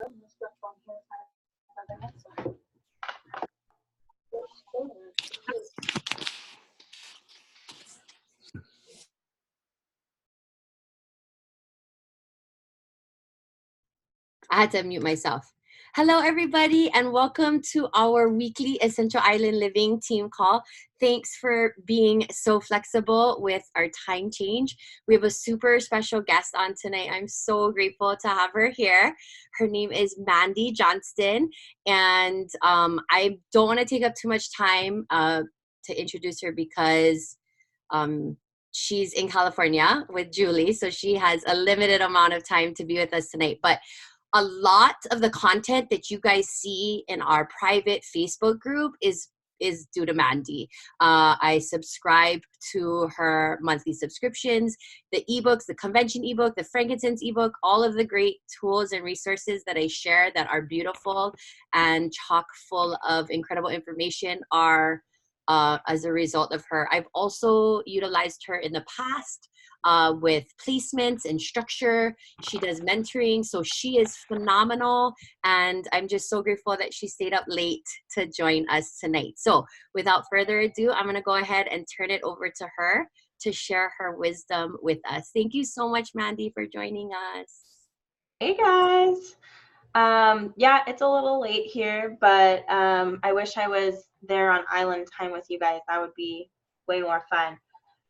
I had to mute myself. Hello, everybody, and welcome to our weekly Essential Island Living team call. Thanks for being so flexible with our time change. We have a super special guest on tonight. I'm so grateful to have her here. Her name is Mandi Johnston, and I don't want to take up too much time to introduce her because she's in California with Julie, so she has a limited amount of time to be with us tonight. But a lot of the content that you guys see in our private Facebook group is due to Mandi. I subscribe to her monthly subscriptions, the ebooks, the convention ebook, the frankincense ebook, all of the great tools and resources that I share that are beautiful and chock full of incredible information are as a result of her. I've also utilized her in the past with placements and structure. She does mentoring, so she is phenomenal, and I'm just so grateful that she stayed up late to join us tonight. So without further ado, I'm going to go ahead and turn it over to her to share her wisdom with us. Thank you so much, Mandi, for joining us. Hey guys. Yeah, it's a little late here, but I wish I was there on island time with you guys. That would be way more fun.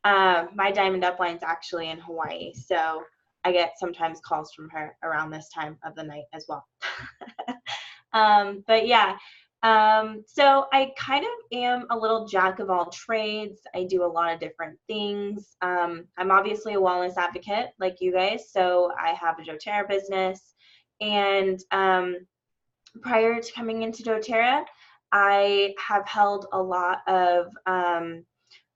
My diamond upline's actually in Hawaii, so I get sometimes calls from her around this time of the night as well. But yeah, so I kind of am a little jack of all trades. I do a lot of different things. I'm obviously a wellness advocate like you guys, so I have a doTERRA business. And prior to coming into doTERRA, I have held a lot of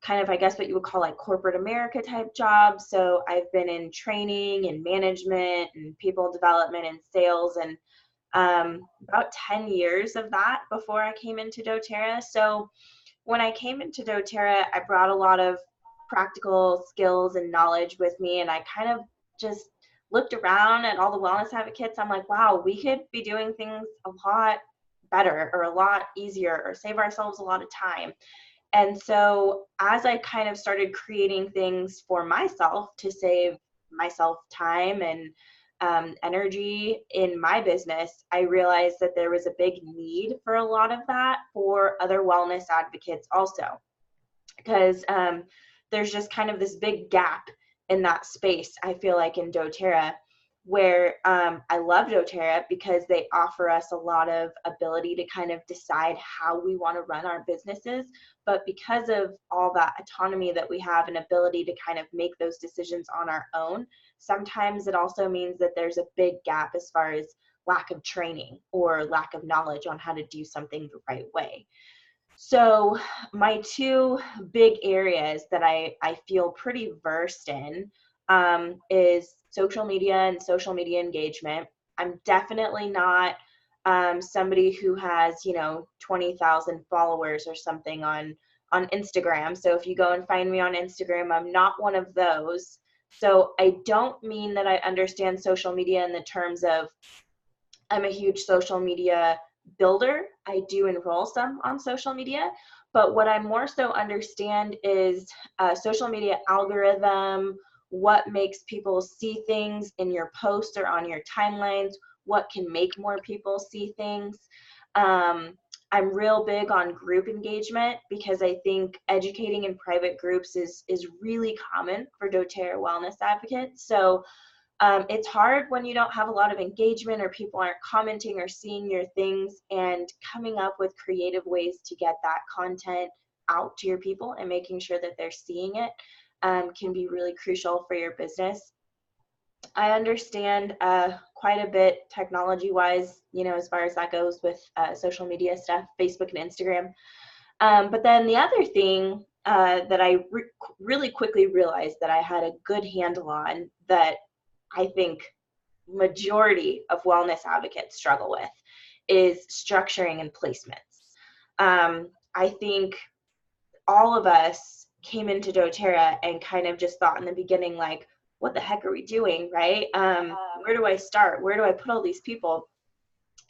kind of, I guess, what you would call like corporate America type jobs. So I've been in training and management and people development and sales, and about 10 years of that before I came into doTERRA. So when I came into doTERRA, I brought a lot of practical skills and knowledge with me, and I kind of just looked around at all the wellness advocates. I'm like, wow, we could be doing things a lot better or a lot easier or save ourselves a lot of time. And so as I kind of started creating things for myself to save myself time and energy in my business, I realized that there was a big need for a lot of that for other wellness advocates also, because there's just kind of this big gap in that space, I feel like, in doTERRA, where I love doTERRA because they offer us a lot of ability to kind of decide how we want to run our businesses. But because of all that autonomy that we have and ability to kind of make those decisions on our own, sometimes it also means that there's a big gap as far as lack of training or lack of knowledge on how to do something the right way. So my two big areas that I feel pretty versed in is social media and social media engagement. I'm definitely not somebody who has, 20,000 followers or something on Instagram. So if you go and find me on Instagram, I'm not one of those. So I don't mean that I understand social media in the terms of I'm a huge social media builder. I do enroll some on social media, but what I more so understand is social media algorithm, what makes people see things in your posts or on your timelines, what can make more people see things. I'm real big on group engagement because I think educating in private groups is really common for doTERRA wellness advocates. So it's hard when you don't have a lot of engagement or people aren't commenting or seeing your things, and coming up with creative ways to get that content out to your people and making sure that they're seeing it can be really crucial for your business. I understand quite a bit technology-wise, as far as that goes with social media stuff, Facebook and Instagram. But then the other thing that I really quickly realized that I had a good handle on, that I think majority of wellness advocates struggle with, is structuring and placements. I think all of us came into doTERRA and kind of just thought in the beginning, like, what the heck are we doing, right? Where do I start? Where do I put all these people?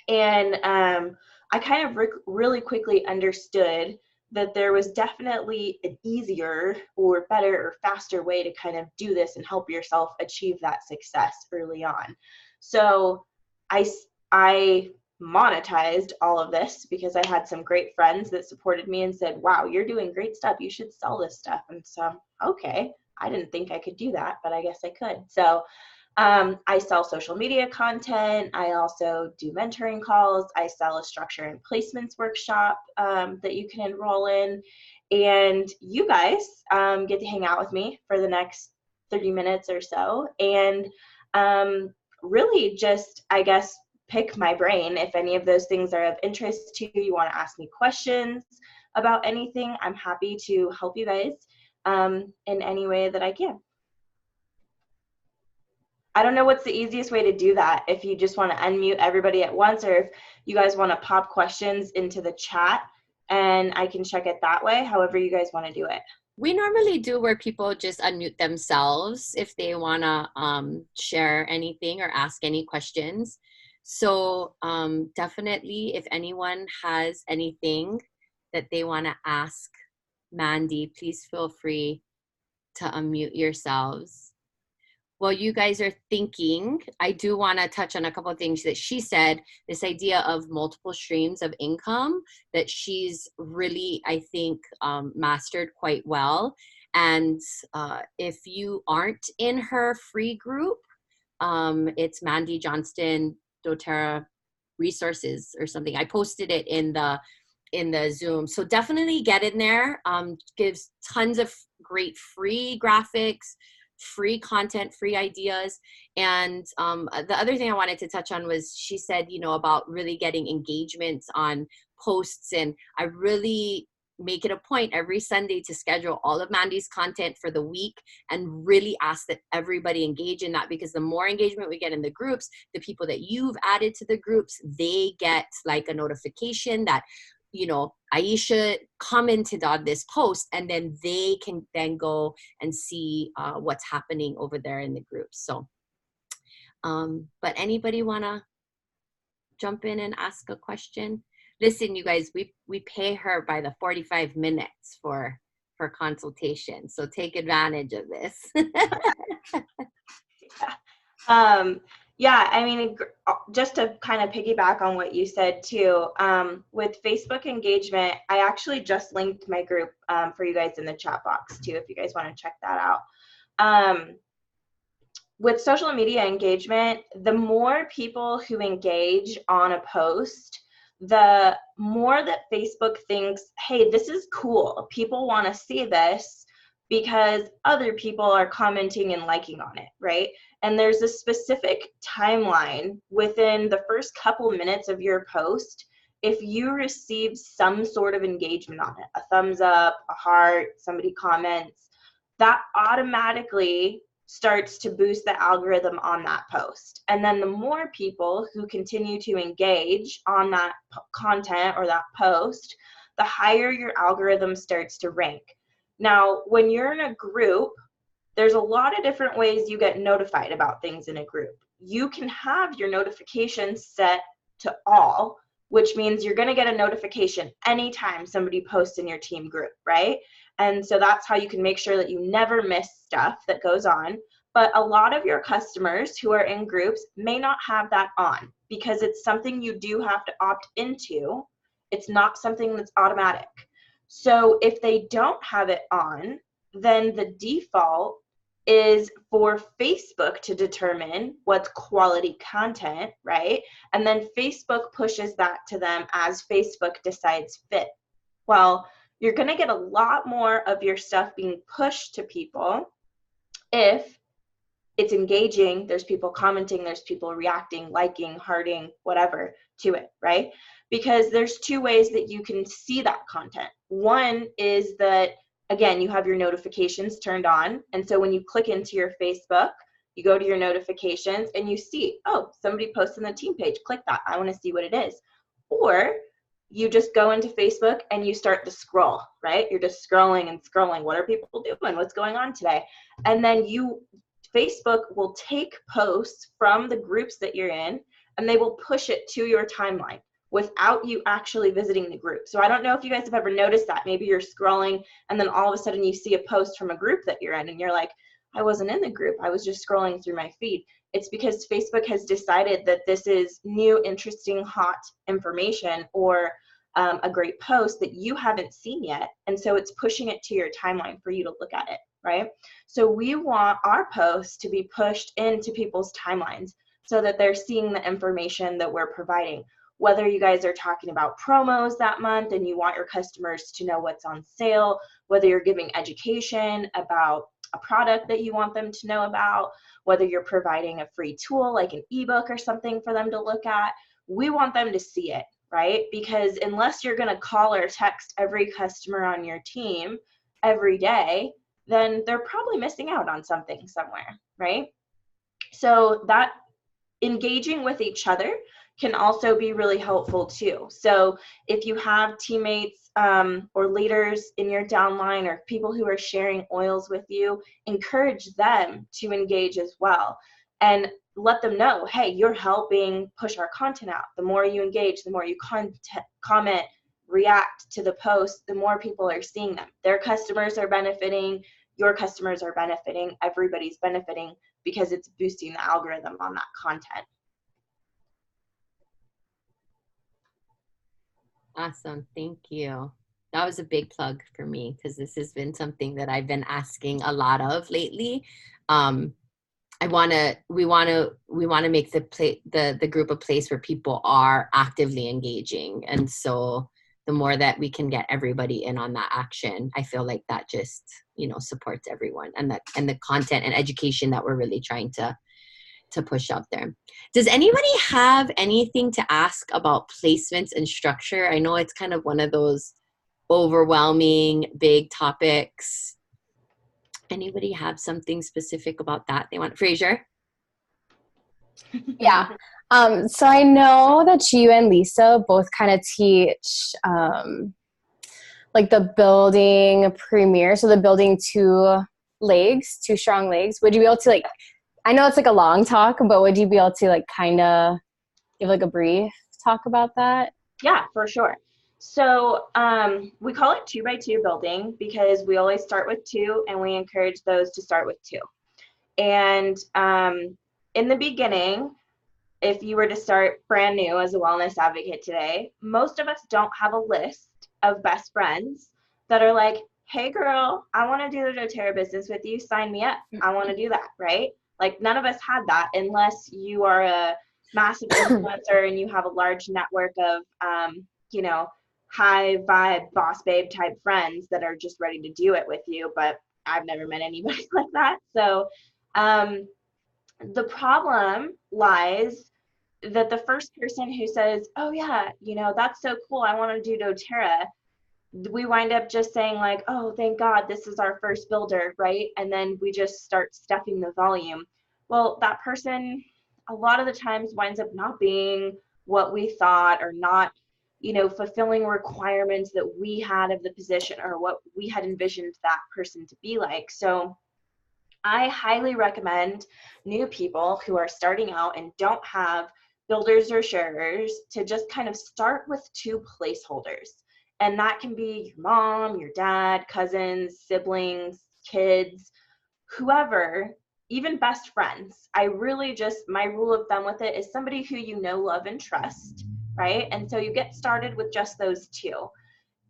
And I kind of really quickly understood that there was definitely an easier or better or faster way to kind of do this and help yourself achieve that success early on. So I monetized all of this because I had some great friends that supported me and said, wow, you're doing great stuff. You should sell this stuff. And so, okay, I didn't think I could do that, but I guess I could. So I sell social media content. I also do mentoring calls. I sell a structure and placements workshop that you can enroll in. And you guys get to hang out with me for the next 30 minutes or so. And really just, I guess, pick my brain. If any of those things are of interest to you, you want to ask me questions about anything, I'm happy to help you guys in any way that I can. I don't know what's the easiest way to do that. If you just want to unmute everybody at once, or if you guys want to pop questions into the chat and I can check it that way, however you guys want to do it. We normally do where people just unmute themselves if they want to share anything or ask any questions. So definitely, if anyone has anything that they want to ask Mandi, please feel free to unmute yourselves. While you guys are thinking, I do want to touch on a couple of things that she said, this idea of multiple streams of income that she's really, I think, mastered quite well. And if you aren't in her free group, it's Mandi Johnston doTERRA resources or something. I posted it in the Zoom. So definitely get in there. Gives tons of great free graphics, free content, free ideas. And the other thing I wanted to touch on was she said, about really getting engagements on posts. And I really make it a point every Sunday to schedule all of Mandi's content for the week and really ask that everybody engage in that, because the more engagement we get in the groups, the people that you've added to the groups, they get like a notification that Aisha commented on this post, and then they can then go and see what's happening over there in the group. So, but anybody want to jump in and ask a question? Listen, you guys, we pay her by the 45 minutes for consultation. So take advantage of this. Yeah, I mean, just to kind of piggyback on what you said too, with Facebook engagement, I actually just linked my group for you guys in the chat box too, if you guys want to check that out. With social media engagement, the more people who engage on a post, the more that Facebook thinks, hey, this is cool. People want to see this because other people are commenting and liking on it, right? And there's a specific timeline within the first couple minutes of your post. If you receive some sort of engagement on it, a thumbs up, a heart, somebody comments, that automatically starts to boost the algorithm on that post. And then the more people who continue to engage on that content or that post, the higher your algorithm starts to rank. Now, when you're in a group, there's a lot of different ways you get notified about things in a group. You can have your notifications set to all, which means you're going to get a notification anytime somebody posts in your team group, right? And so that's how you can make sure that you never miss stuff that goes on. But a lot of your customers who are in groups may not have that on because it's something you do have to opt into. It's not something that's automatic. So if they don't have it on, then the default is for Facebook to determine what's quality content, right? And then Facebook pushes that to them as Facebook decides fit. Well, you're going to get a lot more of your stuff being pushed to people if it's engaging, there's people commenting, there's people reacting, liking, hearting, whatever to it, right? Because there's two ways that you can see that content. One is that, again, you have your notifications turned on. And so when you click into your Facebook, you go to your notifications and you see, oh, somebody posted on the team page. Click that. I want to see what it is. Or you just go into Facebook and you start to scroll, right? You're just scrolling and scrolling. What are people doing? What's going on today? And then Facebook will take posts from the groups that you're in and they will push it to your timeline without you actually visiting the group. So I don't know if you guys have ever noticed that. Maybe you're scrolling and then all of a sudden you see a post from a group that you're in and you're like, I wasn't in the group, I was just scrolling through my feed. It's because Facebook has decided that this is new, interesting, hot information or a great post that you haven't seen yet. And so it's pushing it to your timeline for you to look at it, right? So we want our posts to be pushed into people's timelines so that they're seeing the information that we're providing. Whether you guys are talking about promos that month and you want your customers to know what's on sale, whether you're giving education about a product that you want them to know about, whether you're providing a free tool like an ebook or something for them to look at, we want them to see it, right? Because unless you're going to call or text every customer on your team every day, then they're probably missing out on something somewhere, right? So that engaging with each other can also be really helpful too. So if you have teammates or leaders in your downline or people who are sharing oils with you, encourage them to engage as well and let them know, hey, you're helping push our content out. The more you engage, the more you comment, react to the post, the more people are seeing them. Their customers are benefiting, your customers are benefiting, everybody's benefiting because it's boosting the algorithm on that content. Awesome. Thank you. That was a big plug for me because this has been something that I've been asking a lot of lately. We want to make the group a place where people are actively engaging. And so the more that we can get everybody in on that action, I feel like that just, supports everyone and the content and education that we're really trying to push out there. Does anybody have anything to ask about placements and structure? I know it's kind of one of those overwhelming big topics. Anybody have something specific about that they want? Fraser? Yeah. So I know that you and Lisa both kind of teach like the building premiere. So the building two strong legs. Would you be able to I know it's like a long talk, but would you be able to kind of give a brief talk about that? Yeah, for sure. So we call it 2x2 building because we always start with 2 and we encourage those to start with 2. And in the beginning, if you were to start brand new as a wellness advocate today, most of us don't have a list of best friends that are like, hey girl, I want to do the doTERRA business with you, sign me up. I want to do that, right? None of us had that unless you are a massive influencer and you have a large network of, high vibe, boss babe type friends that are just ready to do it with you. But I've never met anybody like that. So the problem lies that the first person who says, oh yeah, that's so cool, I want to do doTERRA, we wind up just saying oh, thank God, this is our first builder, right? And then we just start stuffing the volume. Well, that person a lot of the times winds up not being what we thought or not, fulfilling requirements that we had of the position or what we had envisioned that person to be like. So I highly recommend new people who are starting out and don't have builders or sharers to just kind of start with 2 placeholders. And that can be your mom, your dad, cousins, siblings, kids, whoever, even best friends. I really my rule of thumb with it is somebody who love, and trust, right? And so you get started with just those 2.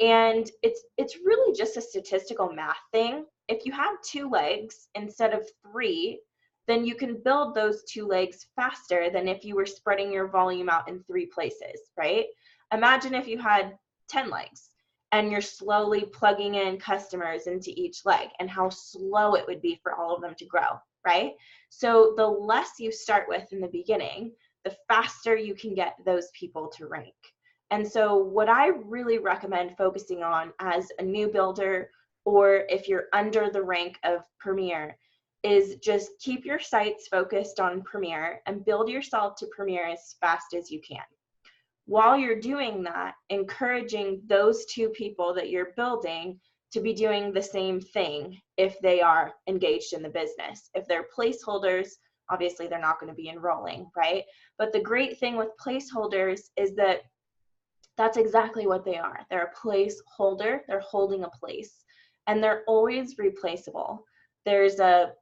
And it's really just a statistical math thing. If you have 2 legs instead of 3, then you can build those 2 legs faster than if you were spreading your volume out in 3 places, right? Imagine if you had 10 legs and you're slowly plugging in customers into each leg and how slow it would be for all of them to grow, right? So the less you start with in the beginning, the faster you can get those people to rank. And so what I really recommend focusing on as a new builder, or if you're under the rank of Premier, is just keep your sights focused on Premier and build yourself to Premier as fast as you can. While you're doing that, encouraging those 2 people that you're building to be doing the same thing if they are engaged in the business. If they're placeholders obviously they're not going to be enrolling, right? But the great thing with placeholders is that that's exactly what they are. They're a placeholder. They're holding a place, and they're always replaceable. There's a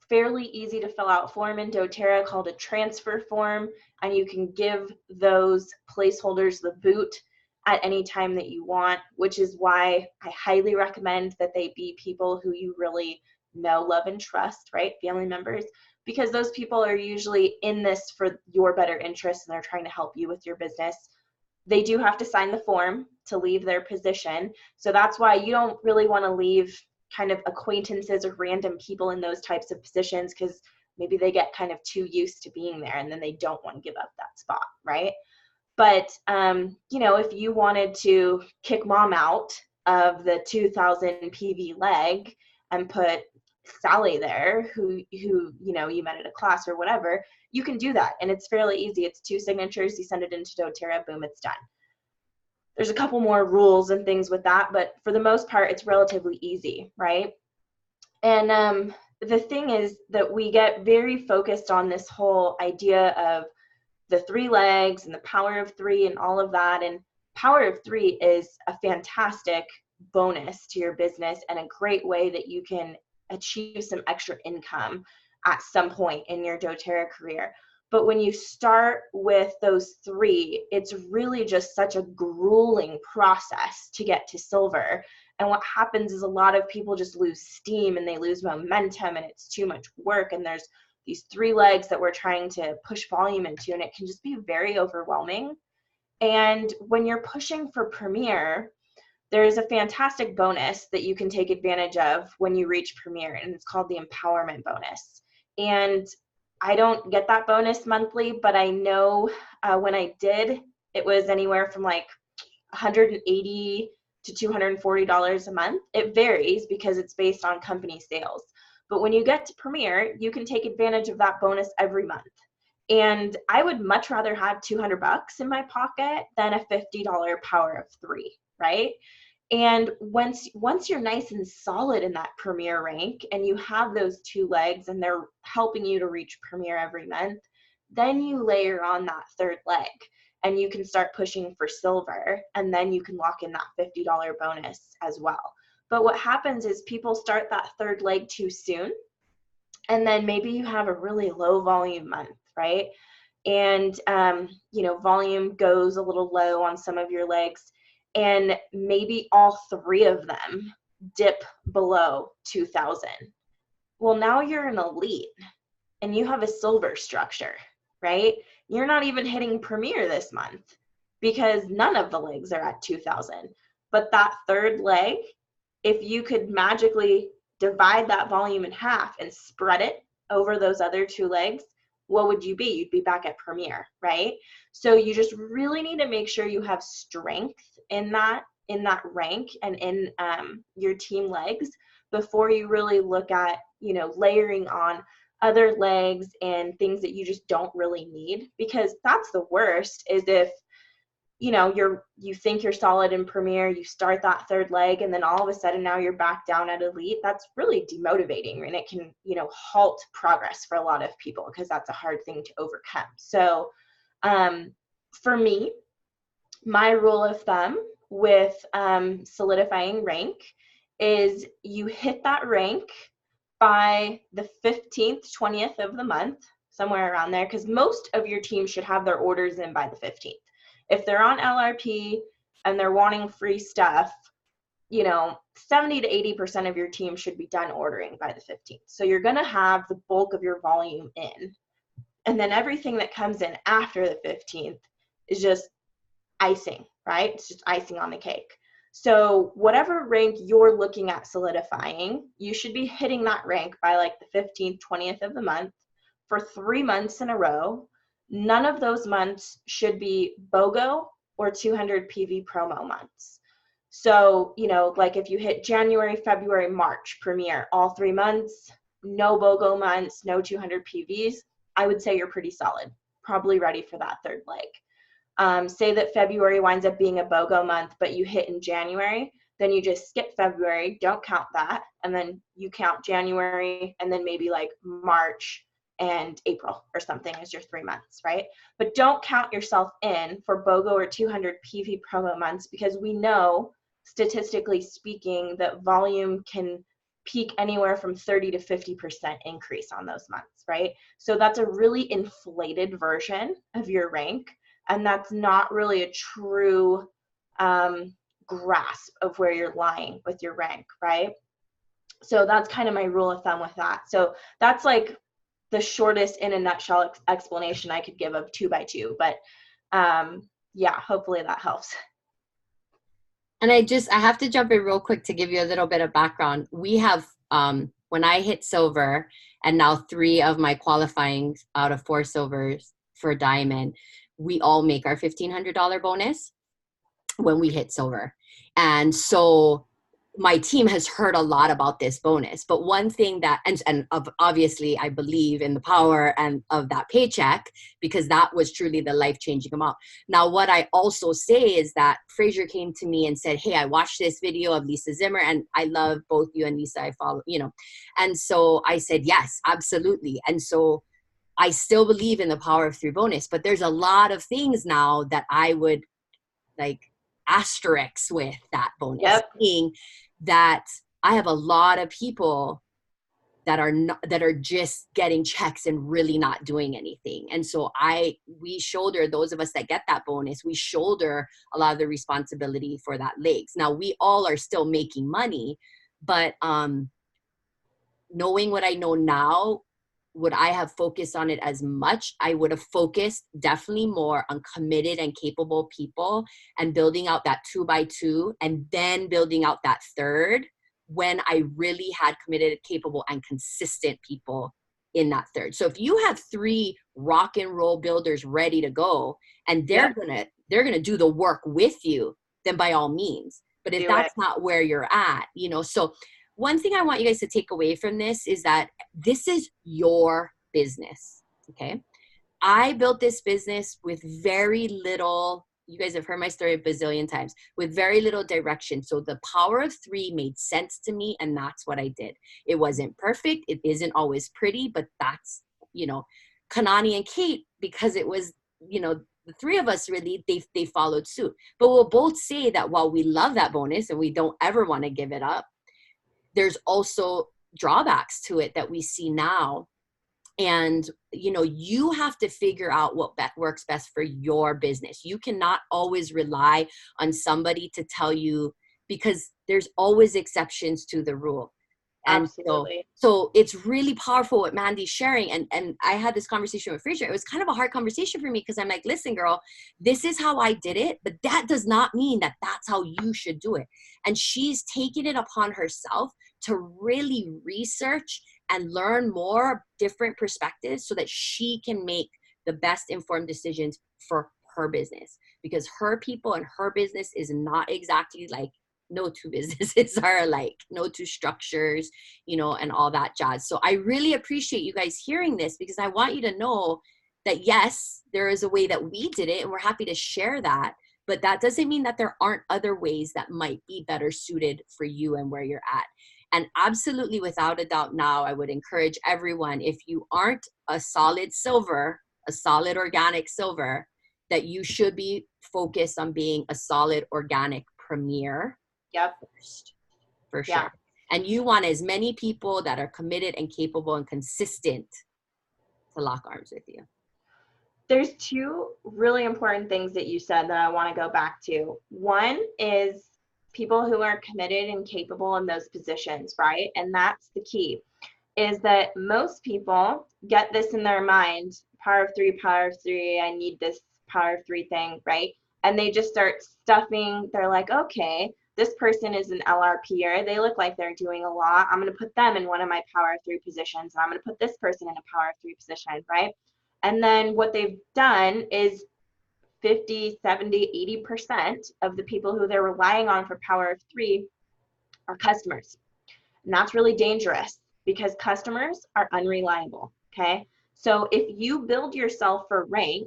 fairly easy to fill out form in doTERRA called a transfer form, and you can give those placeholders the boot at any time that you want, which is why I highly recommend that they be people who you really know, love, and trust, right? Family members, because those people are usually in this for your better interest and they're trying to help you with your business. They do have to sign the form to leave their position. So that's why you don't really want to leave kind of acquaintances or random people in those types of positions, because maybe they get kind of too used to being there and then they don't want to give up that spot, right? But, if you wanted to kick mom out of the 2000 PV leg and put Sally there, who you met at a class or whatever, you can do that. And it's fairly easy. It's 2 signatures. You send it into doTERRA, boom, it's done. There's a couple more rules and things with that, but for the most part, it's relatively easy, right? And the thing is that we get very focused on this whole idea of the 3 legs and the power of 3 and all of that. And power of 3 is a fantastic bonus to your business and a great way that you can achieve some extra income at some point in your doTERRA career. But when you start with those 3, it's really just such a grueling process to get to silver. And what happens is a lot of people just lose steam and they lose momentum, and it's too much work. And there's these 3 legs that we're trying to push volume into, and it can just be very overwhelming. And when you're pushing for Premier, there's a fantastic bonus that you can take advantage of when you reach Premier, and it's called the Empowerment Bonus. And I don't get that bonus monthly, but I know when I did, it was anywhere from like $180 to $240 a month. It varies because it's based on company sales. But when you get to Premier, you can take advantage of that bonus every month. And I would much rather have $200 in my pocket than a $50 power of 3, right? And once you're nice and solid in that Premier rank and you have those 2 legs and they're helping you to reach Premier every month, then you layer on that 3rd leg and you can start pushing for silver, and then you can lock in that $50 bonus as well. But what happens is people start that 3rd leg too soon, and then maybe you have a really low volume month, right? And volume goes a little low on some of your legs, and maybe all 3 of them dip below 2,000. Well, now you're an elite and you have a silver structure, right? You're not even hitting Premier this month because none of the legs are at 2,000. But that 3rd leg, if you could magically divide that volume in half and spread it over those other 2 legs, what would you be? You'd be back at Premier, right? So you just really need to make sure you have strength in that rank and in your team legs before you really look at, layering on other legs and things that you just don't really need. Because that's the worst, is if you think you're solid in Premier, you start that 3rd leg, and then all of a sudden now you're back down at elite. That's really demotivating, and it can, halt progress for a lot of people because that's a hard thing to overcome. So for me, my rule of thumb with solidifying rank is you hit that rank by the 15th, 20th of the month, somewhere around there, because most of your team should have their orders in by the 15th. If they're on LRP and they're wanting free stuff, 70 to 80% of your team should be done ordering by the 15th. So you're going to have the bulk of your volume in. And then everything that comes in after the 15th is just icing, right? It's just icing on the cake. So whatever rank you're looking at solidifying, you should be hitting that rank by like the 15th, 20th of the month for 3 months in a row. None of those months should be BOGO or 200 PV promo months. So, like if you hit January, February, March Premier, all 3 months, no BOGO months, no 200 PVs, I would say you're pretty solid, probably ready for that 3rd leg. Say that February winds up being a BOGO month, but you hit in January, then you just skip February, don't count that, and then you count January, and then maybe like March, and April or something as your 3 months, right? But don't count yourself in for BOGO or 200 PV promo months, because we know, statistically speaking, that volume can peak anywhere from 30 to 50% increase on those months, right? So that's a really inflated version of your rank, and that's not really a true grasp of where you're lying with your rank, right? So that's kind of my rule of thumb with that. So that's like the shortest in a nutshell explanation I could give of 2x2, but yeah, hopefully that helps. And I have to jump in real quick to give you a little bit of background. We have, when I hit silver, and now 3 of my qualifying out of 4 silvers for diamond, we all make our $1,500 bonus when we hit silver. And so my team has heard a lot about this bonus, but one thing that, and obviously I believe in the power and of that paycheck, because that was truly the life-changing amount. Now, what I also say is that Fraser came to me and said, hey, I watched this video of Lisa Zimmer, and I love both you and Lisa. I follow, and so I said, yes, absolutely. And so I still believe in the power of 3 bonus, but there's a lot of things now that I would like asterisks with that bonus. Yep. Being that I have a lot of people that are just getting checks and really not doing anything. And so we shoulder, those of us that get that bonus, we shoulder a lot of the responsibility for that legs. Now we all are still making money, but knowing what I know now, would I have focused on it as much? I would have focused definitely more on committed and capable people and building out that 2x2, and then building out that 3rd when I really had committed, capable, and consistent people in that 3rd. So if you have 3 rock and roll builders ready to go, and they're gonna do the work with you, then by all means. But if that's not where you're at, so one thing I want you guys to take away from this is that this is your business, okay? I built this business with very little, you guys have heard my story a bazillion times, with very little direction. So the power of 3 made sense to me, and that's what I did. It wasn't perfect. It isn't always pretty, but that's, Kanani and Kate, because it was, the 3 of us really, they followed suit. But we'll both say that while we love that bonus and we don't ever want to give it up, there's also drawbacks to it that we see now. And, you have to figure out what works best for your business. You cannot always rely on somebody to tell you, because there's always exceptions to the rule. And Absolutely. So it's really powerful what Mandy's sharing. And I had this conversation with Fraser. It was kind of a hard conversation for me, because I'm like, listen, girl, this is how I did it, but that does not mean that that's how you should do it. And she's taken it upon herself to really research and learn more different perspectives so that she can make the best informed decisions for her business, because her people and her business is not exactly like no 2 businesses are alike, no 2 structures, and all that jazz. So I really appreciate you guys hearing this, because I want you to know that yes, there is a way that we did it, and we're happy to share that. But that doesn't mean that there aren't other ways that might be better suited for you and where you're at. And absolutely, without a doubt, now I would encourage everyone, if you aren't a solid silver, a solid organic silver, that you should be focused on being a solid organic premier. Yep. First, for sure. And you want as many people that are committed and capable and consistent to lock arms with you. There's 2 really important things that you said that I want to go back to. One is people who are committed and capable in those positions, right? And that's the key, is that most people get this in their mind, power of 3, I need this power of 3 thing, right? And they just start stuffing, they're like, okay, this person is an LRPer, they look like they're doing a lot, I'm going to put them in one of my power of 3 positions, and I'm going to put this person in a power of 3 position, right? And then what they've done is 50, 70, 80% of the people who they're relying on for power of 3 are customers. And that's really dangerous, because customers are unreliable, okay? So if you build yourself for rank,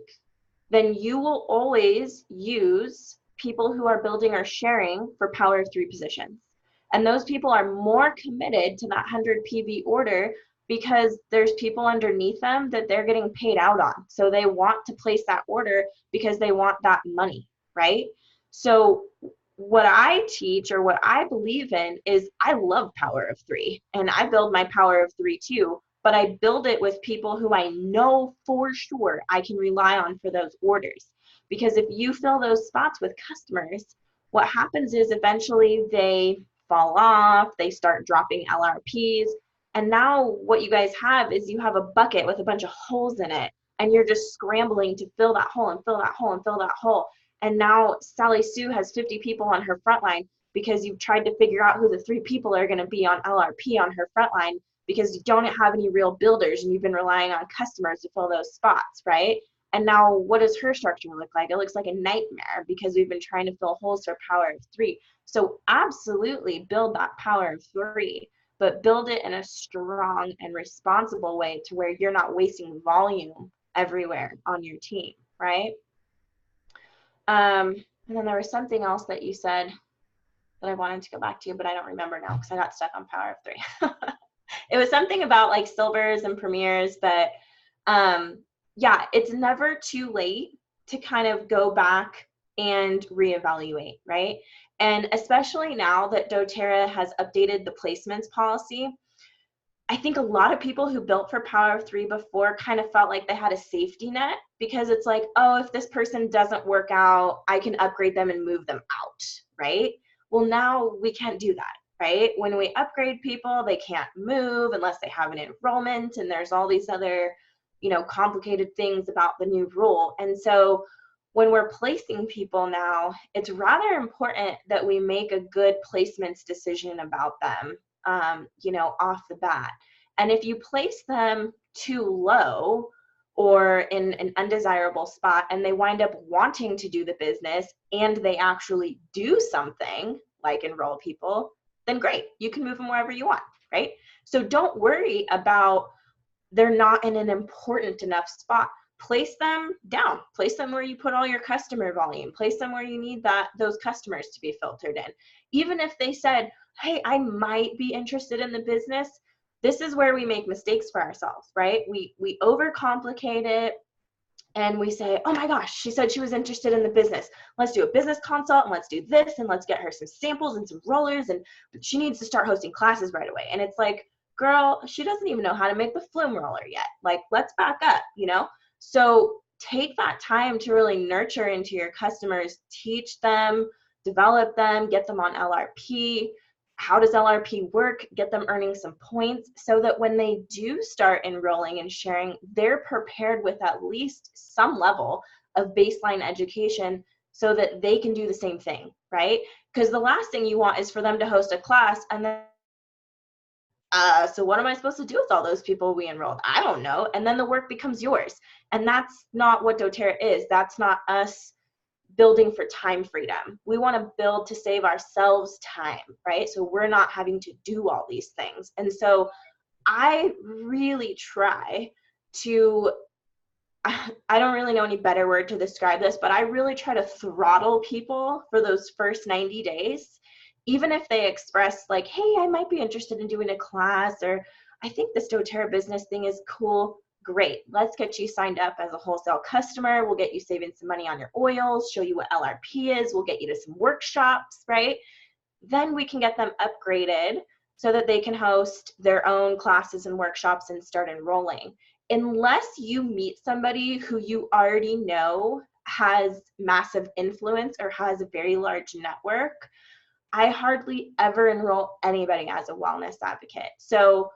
then you will always use people who are building or sharing for power of 3 positions. And those people are more committed to that 100 PV order because there's people underneath them that they're getting paid out on. So they want to place that order because they want that money, right? So what I teach, or what I believe in, is I love power of three, and I build my power of three too, but I build it with people who I know for sure I can rely on for those orders. Because if you fill those spots with customers, what happens is eventually they fall off, they start dropping LRPs, and now what you guys have is you have a bucket with a bunch of holes in it, and you're just scrambling to fill that hole and fill that hole and fill that hole. And now Sally Sue has 50 people on her front line because you've tried to figure out who the 3 people are going to be on LRP on her front line, because you don't have any real builders and you've been relying on customers to fill those spots, right? And now what does her structure look like? It looks like a nightmare because we've been trying to fill holes for power of 3. So absolutely build that power of 3, but build it in a strong and responsible way to where you're not wasting volume everywhere on your team, right? And then there was something else that you said that I wanted to go back to, but I don't remember now because I got stuck on power of 3. It was something about like silvers and premieres, but yeah, it's never too late to kind of go back and reevaluate, right? And especially now that doTERRA has updated the placements policy, I think a lot of people who built for power of 3 before kind of felt like they had a safety net, because it's like, oh, if this person doesn't work out, I can upgrade them and move them out, right? Well, now we can't do that, right? When we upgrade people, they can't move unless they have an enrollment, and there's all these other, you know, complicated things about the new rule. And so when we're placing people now, it's rather important that we make a good placements decision about them, you know, off the bat. And if you place them too low or in an undesirable spot and they wind up wanting to do the business and they actually do something like enroll people, then great, you can move them wherever you want, right? So don't worry about they're not in an important enough spot. Place them down, place them where you put all your customer volume, place them where you need those customers to be filtered in. Even if they said, hey, I might be interested in the business, this is where we make mistakes for ourselves, right? We overcomplicate it, and we say, oh my gosh, she said she was interested in the business. Let's do a business consult, and let's do this, and let's get her some samples and some rollers, and she needs to start hosting classes right away. And it's like, girl, she doesn't even know how to make the flume roller yet. Like, let's back up, you know? So take that time to really nurture into your customers, teach them, develop them, get them on LRP. How does LRP work? Get them earning some points so that when they do start enrolling and sharing, they're prepared with at least some level of baseline education so that they can do the same thing, right? Because the last thing you want is for them to host a class and then so what am I supposed to do with all those people we enrolled? I don't know. And then the work becomes yours. And that's not what doTERRA is. That's not us building for time freedom. We want to build to save ourselves time, right? So we're not having to do all these things. And so I really try to, I don't really know any better word to describe this, but I really try to throttle people for those first 90 days. Even if they express like, hey, I might be interested in doing a class, or I think this doTERRA business thing is cool, great. Let's get you signed up as a wholesale customer. We'll get you saving some money on your oils, show you what LRP is. We'll get you to some workshops, right? Then we can get them upgraded so that they can host their own classes and workshops and start enrolling. Unless you meet somebody who you already know has massive influence or has a very large network, I hardly ever enroll anybody as a wellness advocate. So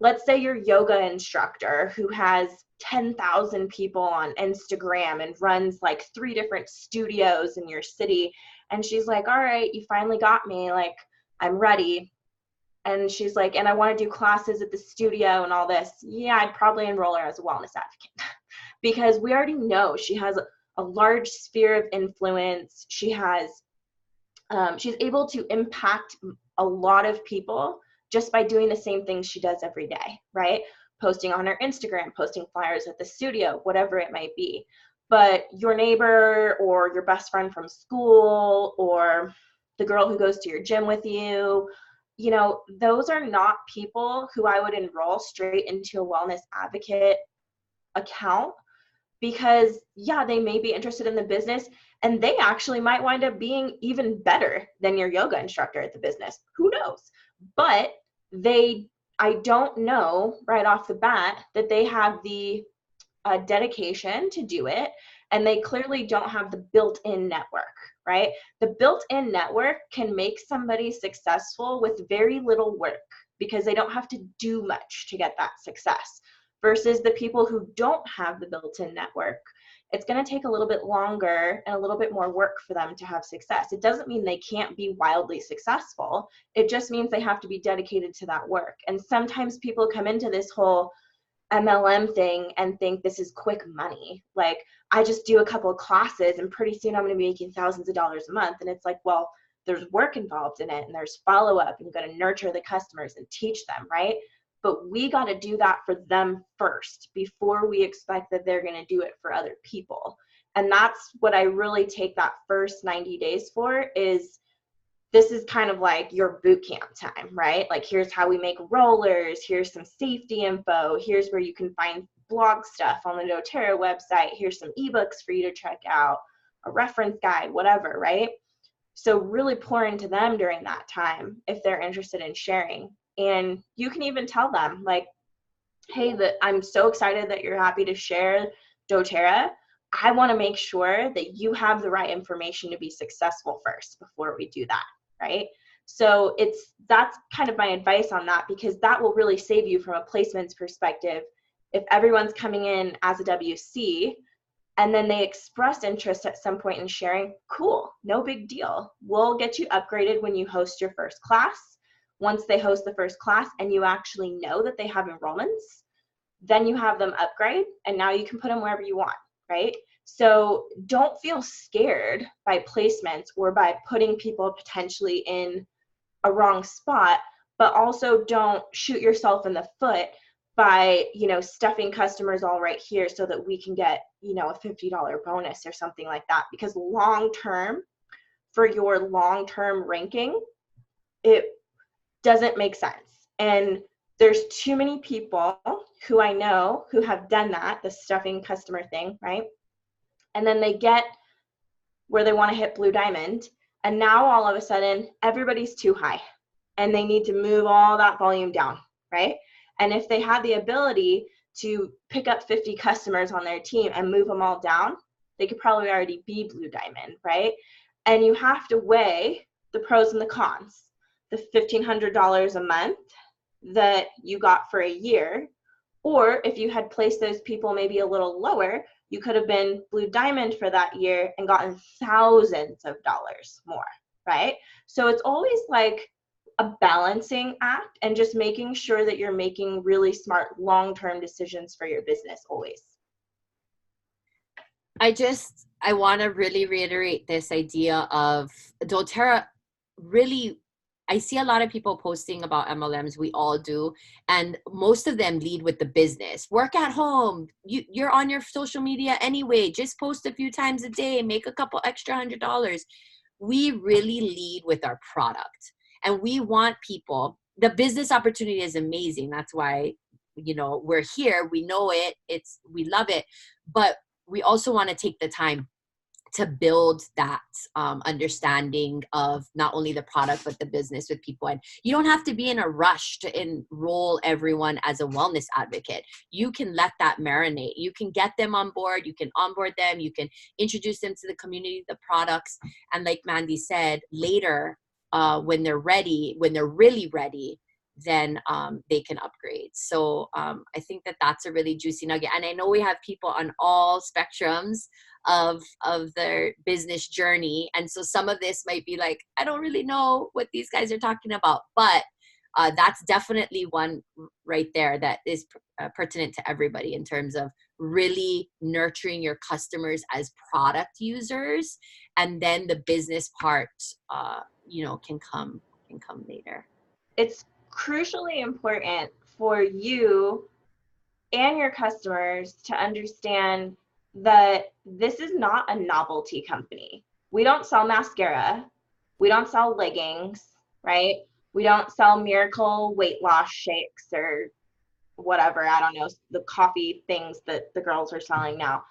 let's say your yoga instructor who has 10,000 people on Instagram and runs like 3 different studios in your city. And she's like, all right, you finally got me. Like, I'm ready. And she's like, and I want to do classes at the studio and all this. Yeah, I'd probably enroll her as a wellness advocate because we already know she has a large sphere of influence. She has she's able to impact a lot of people just by doing the same things she does every day, right? Posting on her Instagram, posting flyers at the studio, whatever it might be. But your neighbor or your best friend from school or the girl who goes to your gym with you, you know, those are not people who I would enroll straight into a wellness advocate account, because yeah, they may be interested in the business and they actually might wind up being even better than your yoga instructor at the business. Who knows? But I don't know right off the bat that they have the dedication to do it, and they clearly don't have the built-in network, right? The built-in network can make somebody successful with very little work because they don't have to do much to get that success, versus the people who don't have the built-in network. It's going to take a little bit longer and a little bit more work for them to have success. It doesn't mean they can't be wildly successful. It just means they have to be dedicated to that work. And sometimes people come into this whole MLM thing and think this is quick money. Like, I just do a couple of classes and pretty soon I'm going to be making thousands of dollars a month. And it's like, well, there's work involved in it, and there's follow-up, and you've got to nurture the customers and teach them, right? But we got to do that for them first before we expect that they're going to do it for other people. And that's what I really take that first 90 days for. Is this is kind of like your boot camp time, right? Like, here's how we make rollers, here's some safety info, here's where you can find blog stuff on the doTERRA website, here's some ebooks for you to check out, a reference guide, whatever, right? So really pour into them during that time if they're interested in sharing. And you can even tell them, like, hey, I'm so excited that you're happy to share doTERRA. I want to make sure that you have the right information to be successful first before we do that, right? So that's kind of my advice on that, because that will really save you from a placements perspective. If everyone's coming in as a WC and then they express interest at some point in sharing, cool, no big deal. We'll get you upgraded when you host your first class. Once they host the first class and you actually know that they have enrollments, then you have them upgrade, and now you can put them wherever you want, right? So don't feel scared by placements or by putting people potentially in a wrong spot, but also don't shoot yourself in the foot by, you know, stuffing customers all right here so that we can get, you know, a $50 bonus or something like that. Because long term, for your long-term ranking, it doesn't make sense. And there's too many people who I know who have done that, the stuffing customer thing, right? And then they get where they want to hit Blue Diamond, and now all of a sudden everybody's too high and they need to move all that volume down, right? And if they had the ability to pick up 50 customers on their team and move them all down, they could probably already be Blue Diamond, right? And you have to weigh the pros and the cons. The $1,500 a month that you got for a year, or if you had placed those people maybe a little lower, you could have been Blue Diamond for that year and gotten thousands of dollars more, right? So it's always like a balancing act, and just making sure that you're making really smart long-term decisions for your business always. I want to really reiterate this idea of doTERRA. Really, I see a lot of people posting about MLMs. We all do. And most of them lead with the business. Work at home. You're on your social media anyway. Just post a few times a day. Make a couple extra $100. We really lead with our product. And we want people. The business opportunity is amazing. That's why, you know, we're here. We know it. We love it. But we also want to take the time to build that understanding of not only the product, but the business with people. And you don't have to be in a rush to enroll everyone as a wellness advocate. You can let that marinate. You can get them on board. You can onboard them. You can introduce them to the community, the products. And like Mandi said, later, when they're ready, when they're really ready, then they can upgrade. So I think that that's a really juicy nugget. And I know we have people on all spectrums of their business journey. And so some of this might be like, I don't really know what these guys are talking about, but that's definitely one right there that is pertinent to everybody in terms of really nurturing your customers as product users. And then the business part, can come later. It's crucially important for you and your customers to understand that this is not a novelty company. We don't sell mascara. We don't sell leggings, right? We don't sell miracle weight loss shakes or whatever, I don't know, the coffee things that the girls are selling now.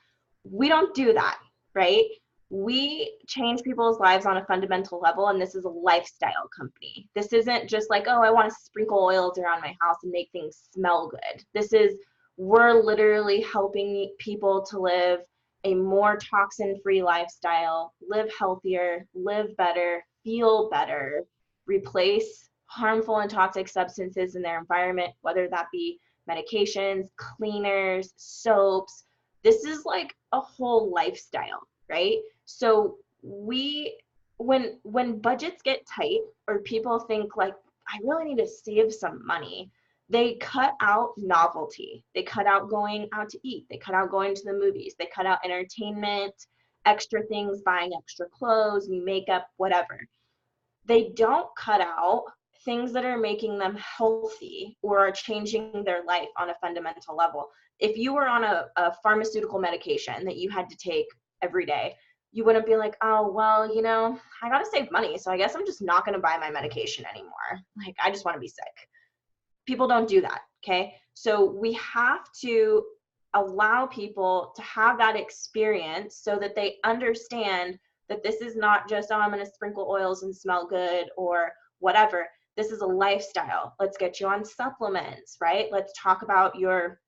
We don't do that, right? We change people's lives on a fundamental level, and this is a lifestyle company. This isn't just like, oh, I want to sprinkle oils around my house and make things smell good. We're literally helping people to live a more toxin-free lifestyle, live healthier, live better, feel better, replace harmful and toxic substances in their environment, whether that be medications, cleaners, soaps. This is like a whole lifestyle, right? So when budgets get tight or people think like, I really need to save some money, they cut out novelty. They cut out going out to eat. They cut out going to the movies. They cut out entertainment, extra things, buying extra clothes, new makeup, whatever. They don't cut out things that are making them healthy or are changing their life on a fundamental level. If you were on a pharmaceutical medication that you had to take every day, you wouldn't be like, oh, well, you know, I got to save money, so I guess I'm just not going to buy my medication anymore. Like, I just want to be sick. People don't do that, okay? So we have to allow people to have that experience so that they understand that this is not just, oh, I'm going to sprinkle oils and smell good or whatever. This is a lifestyle. Let's get you on supplements, right? Let's talk about your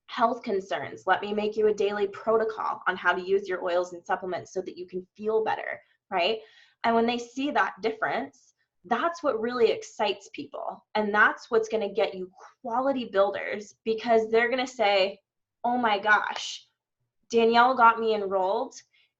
health concerns. Let me make you a daily protocol on how to use your oils and supplements so that you can feel better, right? And when they see that difference, that's what really excites people. And that's what's going to get you quality builders, because they're going to say, oh my gosh, Danielle got me enrolled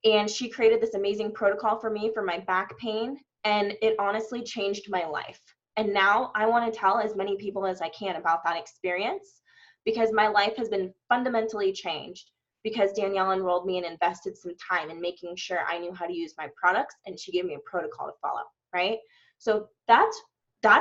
and she created this amazing protocol for me for my back pain. And it honestly changed my life. And now I want to tell as many people as I can about that experience, because my life has been fundamentally changed because Danielle enrolled me and invested some time in making sure I knew how to use my products, and she gave me a protocol to follow, right? So that's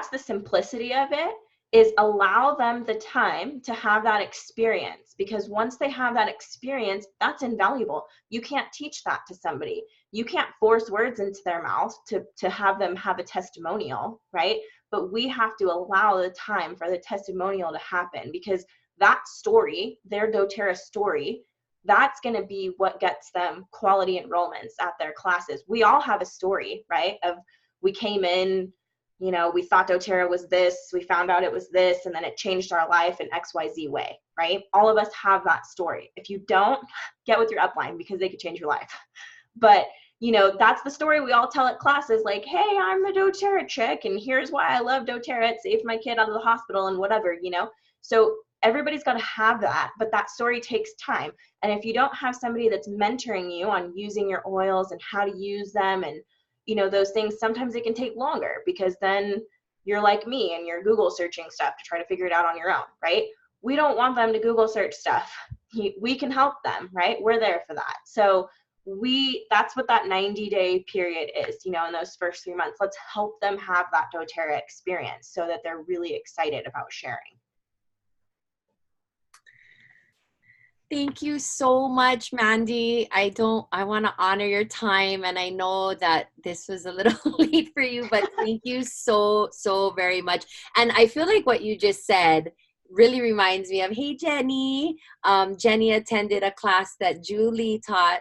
the simplicity of it, is allow them the time to have that experience, because once they have that experience, that's invaluable. You can't teach that to somebody. You can't force words into their mouth to have them have a testimonial, right? But we have to allow the time for the testimonial to happen, because that story, their doTERRA story, that's going to be what gets them quality enrollments at their classes. We all have a story, right? Of we came in, you know, we thought doTERRA was this, we found out it was this, and then it changed our life in XYZ way, right? All of us have that story. If you don't, get with your upline, because they could change your life. But, you know, that's the story we all tell at classes, like, hey, I'm a doTERRA chick, and here's why I love doTERRA. It saved my kid out of the hospital and whatever, you know? So everybody's got to have that, but that story takes time. And if you don't have somebody that's mentoring you on using your oils and how to use them and, you know, those things, sometimes it can take longer, because then you're like me and you're Google searching stuff to try to figure it out on your own, right? We don't want them to Google search stuff. We can help them, right? We're there for that. So that's what that 90-day period is, you know, in those first 3 months. Let's help them have that doTERRA experience so that they're really excited about sharing. Thank you so much, Mandi. I want to honor your time, and I know that this was a little late for you, but thank you so very much. And I feel like what you just said really reminds me of, hey, Jenny. Jenny attended a class that Julie taught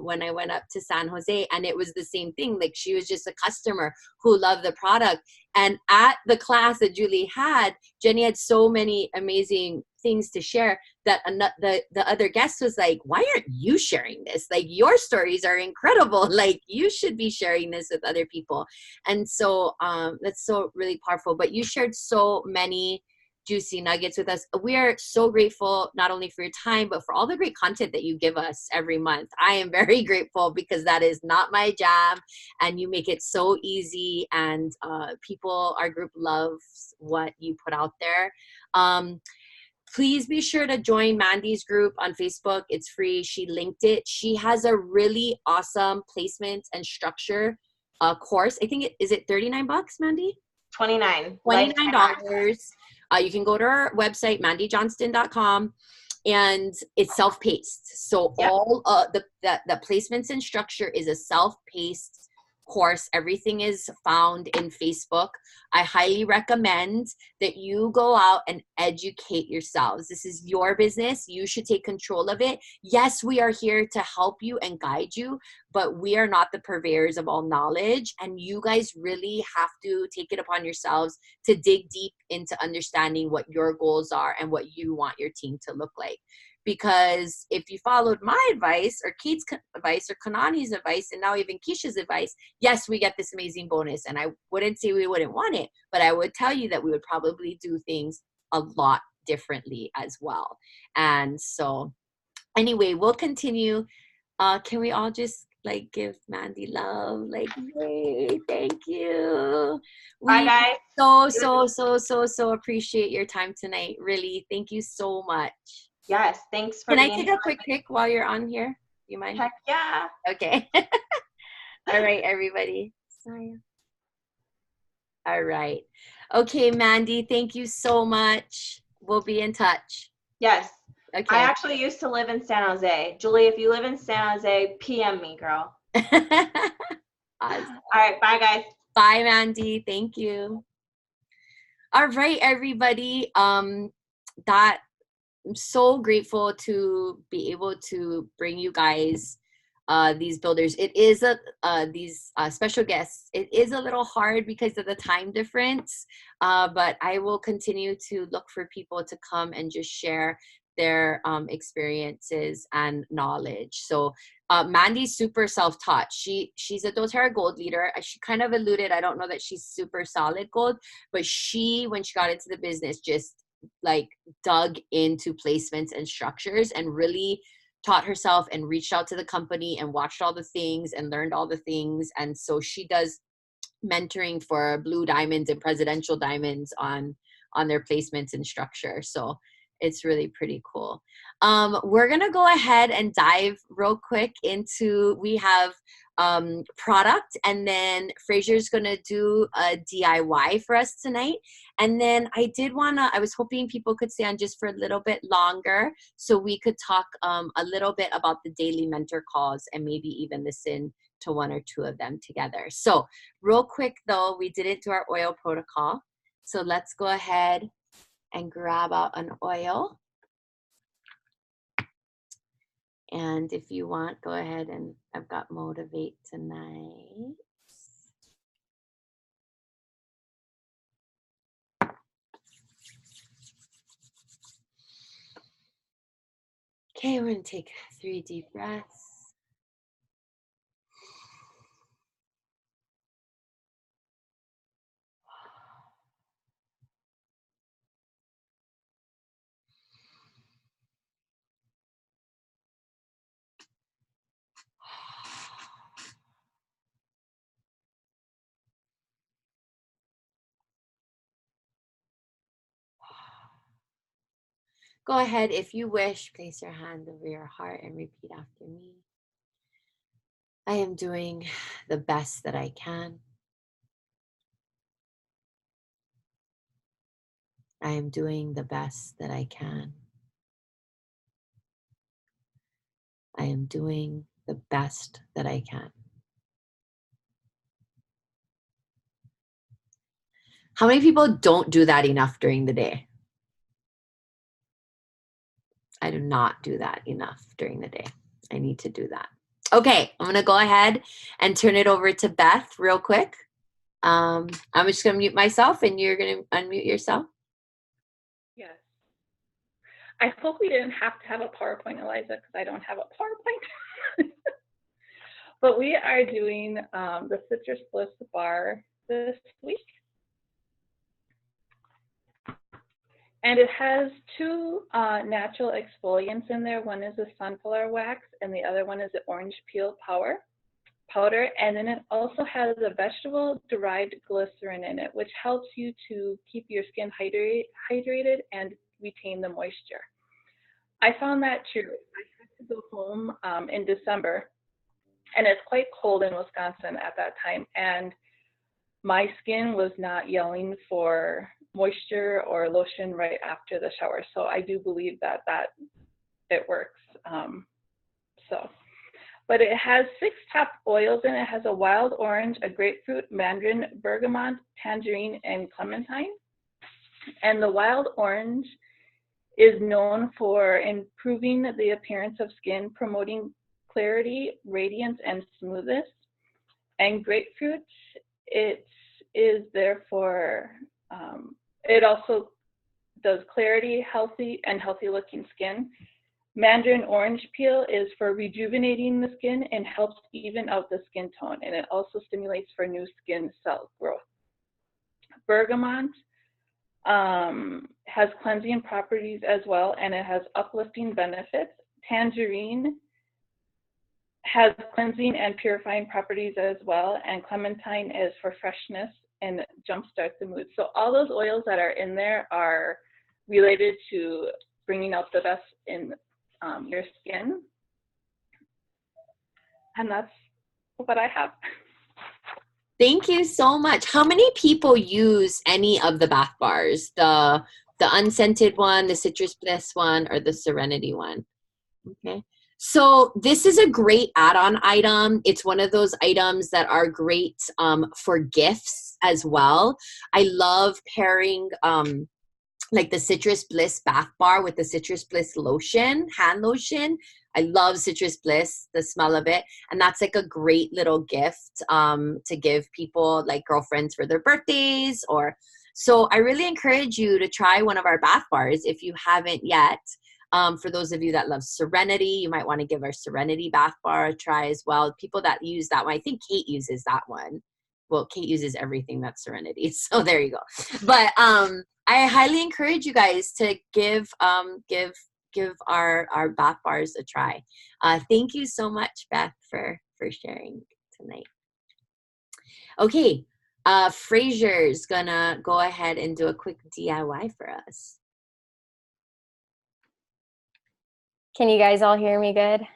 when I went up to San Jose, and it was the same thing. Like, she was just a customer who loved the product. And at the class that Julie had, Jenny had so many amazing things to share that the other guest was like, why aren't you sharing this? Like, your stories are incredible. Like, you should be sharing this with other people. And so that's so really powerful. But you shared so many juicy nuggets with us. We are so grateful, not only for your time, but for all the great content that you give us every month. I am very grateful, because that is not my jam, and you make it so easy, and our group loves what you put out there. Please be sure to join Mandi's group on Facebook. It's free. She linked it. She has a really awesome placement and structure course. I think is it $39, Mandi? $29. $29. You can go to our website, mandijohnston.com, and it's self-paced. So yep. All the placements and structure is a self-paced course, everything is found in Facebook. I highly recommend that you go out and educate yourselves. This is your business. You should take control of it. Yes, we are here to help you and guide you, but we are not the purveyors of all knowledge. And you guys really have to take it upon yourselves to dig deep into understanding what your goals are and what you want your team to look like. Because if you followed my advice or Kate's advice or Kanani's advice and now even Keisha's advice, yes, we get this amazing bonus. And I wouldn't say we wouldn't want it, but I would tell you that we would probably do things a lot differently as well. And so anyway, we'll continue. Can we all just like give Mandi love? Like, yay, thank you. Bye, We guys. so appreciate your time tonight. Really, thank you so much. Yes, thanks for Can I being take a quick pic while you're on here? You mind? Heck yeah. Okay. All right, everybody. Sorry. All right. Okay, Mandi, thank you so much. We'll be in touch. Yes. Okay. I actually used to live in San Jose. Julie, if you live in San Jose, PM me, girl. Awesome. All right, bye, guys. Bye, Mandi. Thank you. All right, everybody. That I'm so grateful to be able to bring you guys these builders. It is these special guests. It is a little hard because of the time difference, but I will continue to look for people to come and just share their experiences and knowledge. So Mandi's super self-taught. She's a doTERRA Gold leader. She kind of alluded, I don't know that she's super solid gold, but when she got into the business, just like dug into placements and structures and really taught herself and reached out to the company and watched all the things and learned all the things. And so she does mentoring for blue diamonds and presidential diamonds on their placements and structure. So it's really pretty cool. We're gonna go ahead and dive real quick into, we have product, and then Fraser's gonna do a DIY for us tonight. And then I was hoping people could stay on just for a little bit longer so we could talk a little bit about the daily mentor calls and maybe even listen to one or two of them together. So real quick though, we didn't do our oil protocol. So let's go ahead and grab out an oil. And if you want, go ahead, and I've got Motivate tonight. Okay, we're gonna take 3 deep breaths. Go ahead, if you wish, place your hand over your heart and repeat after me. I am doing the best that I can. I am doing the best that I can. I am doing the best that I can. How many people don't do that enough during the day? I do not do that enough during the day. I need to do that. Okay, I'm gonna go ahead and turn it over to Beth real quick. I'm just gonna mute myself and you're gonna unmute yourself. Yes. I hope we didn't have to have a PowerPoint, Eliza, because I don't have a PowerPoint. But we are doing the Citrus Bliss bar this week. And it has 2 natural exfoliants in there. One is the sunflower wax and the other one is the orange peel powder. And then it also has a vegetable-derived glycerin in it, which helps you to keep your skin hydrated and retain the moisture. I found that too. I had to go home in December, and it's quite cold in Wisconsin at that time, and my skin was not yelling for moisture or lotion right after the shower. So I do believe that it works. but it has 6 top oils in it. It has a wild orange, a grapefruit, mandarin, bergamot, tangerine, and clementine. And the wild orange is known for improving the appearance of skin, promoting clarity, radiance, and smoothness. And grapefruit, it is there for, it also does clarity, healthy looking skin. Mandarin orange peel is for rejuvenating the skin and helps even out the skin tone, and it also stimulates for new skin cell growth. Bergamot has cleansing properties as well, and it has uplifting benefits. Tangerine has cleansing and purifying properties as well, and clementine is for freshness and jumpstart the mood. So all those oils that are in there are related to bringing out the best in your skin. And that's what I have. Thank you so much. How many people use any of the bath bars? The unscented one, the Citrus Bliss one, or the Serenity one? Okay. So this is a great add-on item. It's one of those items that are great for gifts as well. I love pairing like the Citrus Bliss bath bar with the Citrus Bliss lotion, hand lotion. I love Citrus Bliss, the smell of it. And that's like a great little gift to give people, like girlfriends for their birthdays. So I really encourage you to try one of our bath bars if you haven't yet. For those of you that love Serenity, you might want to give our Serenity bath bar a try as well. People that use that one, I think Kate uses that one. Well, Kate uses everything that's Serenity, so there you go. But I highly encourage you guys to give our bath bars a try. Thank you so much, Beth, for sharing tonight. Okay, Fraser's gonna go ahead and do a quick DIY for us. Can you guys all hear me good?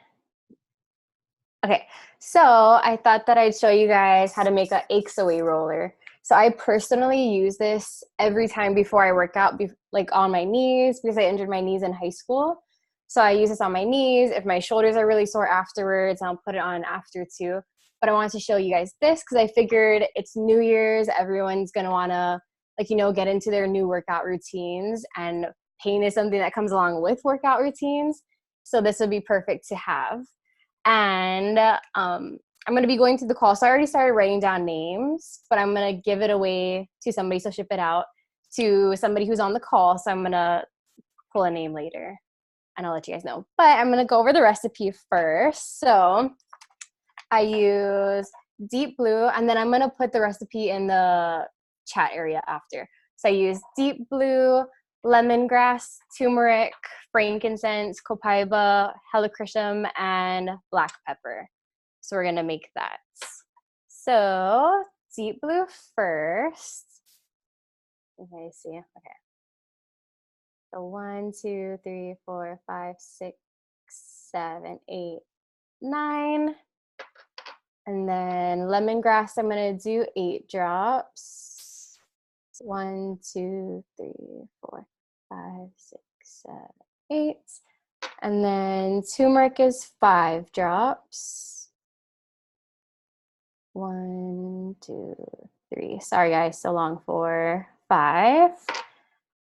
Okay, so I thought that I'd show you guys how to make an aches away roller. So I personally use this every time before I work out, like on my knees, because I injured my knees in high school. So I use this on my knees. If my shoulders are really sore afterwards, I'll put it on after too. But I wanted to show you guys this because I figured it's New Year's. Everyone's going to want to, like, get into their new workout routines. And pain is something that comes along with workout routines. So this would be perfect to have. And I'm going to be going through the call. So I already started writing down names, but I'm going to give it away to somebody, so ship it out to somebody who's on the call. So I'm going to pull a name later, and I'll let you guys know. But I'm going to go over the recipe first. So I use Deep Blue, and then I'm going to put the recipe in the chat area after. So I use Deep Blue, lemongrass, turmeric, frankincense, copaiba, helichrysum, and black pepper. So we're going to make that. So Deep Blue first. Okay, see. Okay. So 1, 2, 3, 4, 5, 6, 7, 8, 9. And then lemongrass, I'm going to do 8 drops. 1, 2, 3, 4, 5, 6, 7, 8. And then turmeric is 5 drops. 1, 2, 3. Sorry, guys, so long for 5.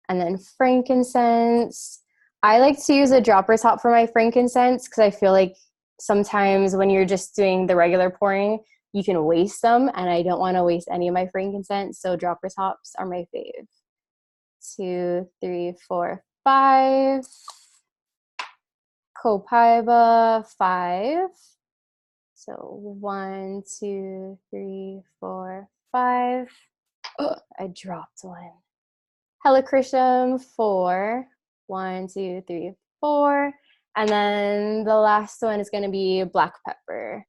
And then frankincense. I like to use a dropper top for my frankincense because I feel like sometimes when you're just doing the regular pouring, you can waste them, and I don't want to waste any of my frankincense, so dropper tops are my fave. 2, 3, 4, 5. Copaiba, 5. So 1, 2, 3, 4, 5. Oh, I dropped one. Helichrysum, 4. 1, 2, 3, 4. And then the last one is going to be black pepper.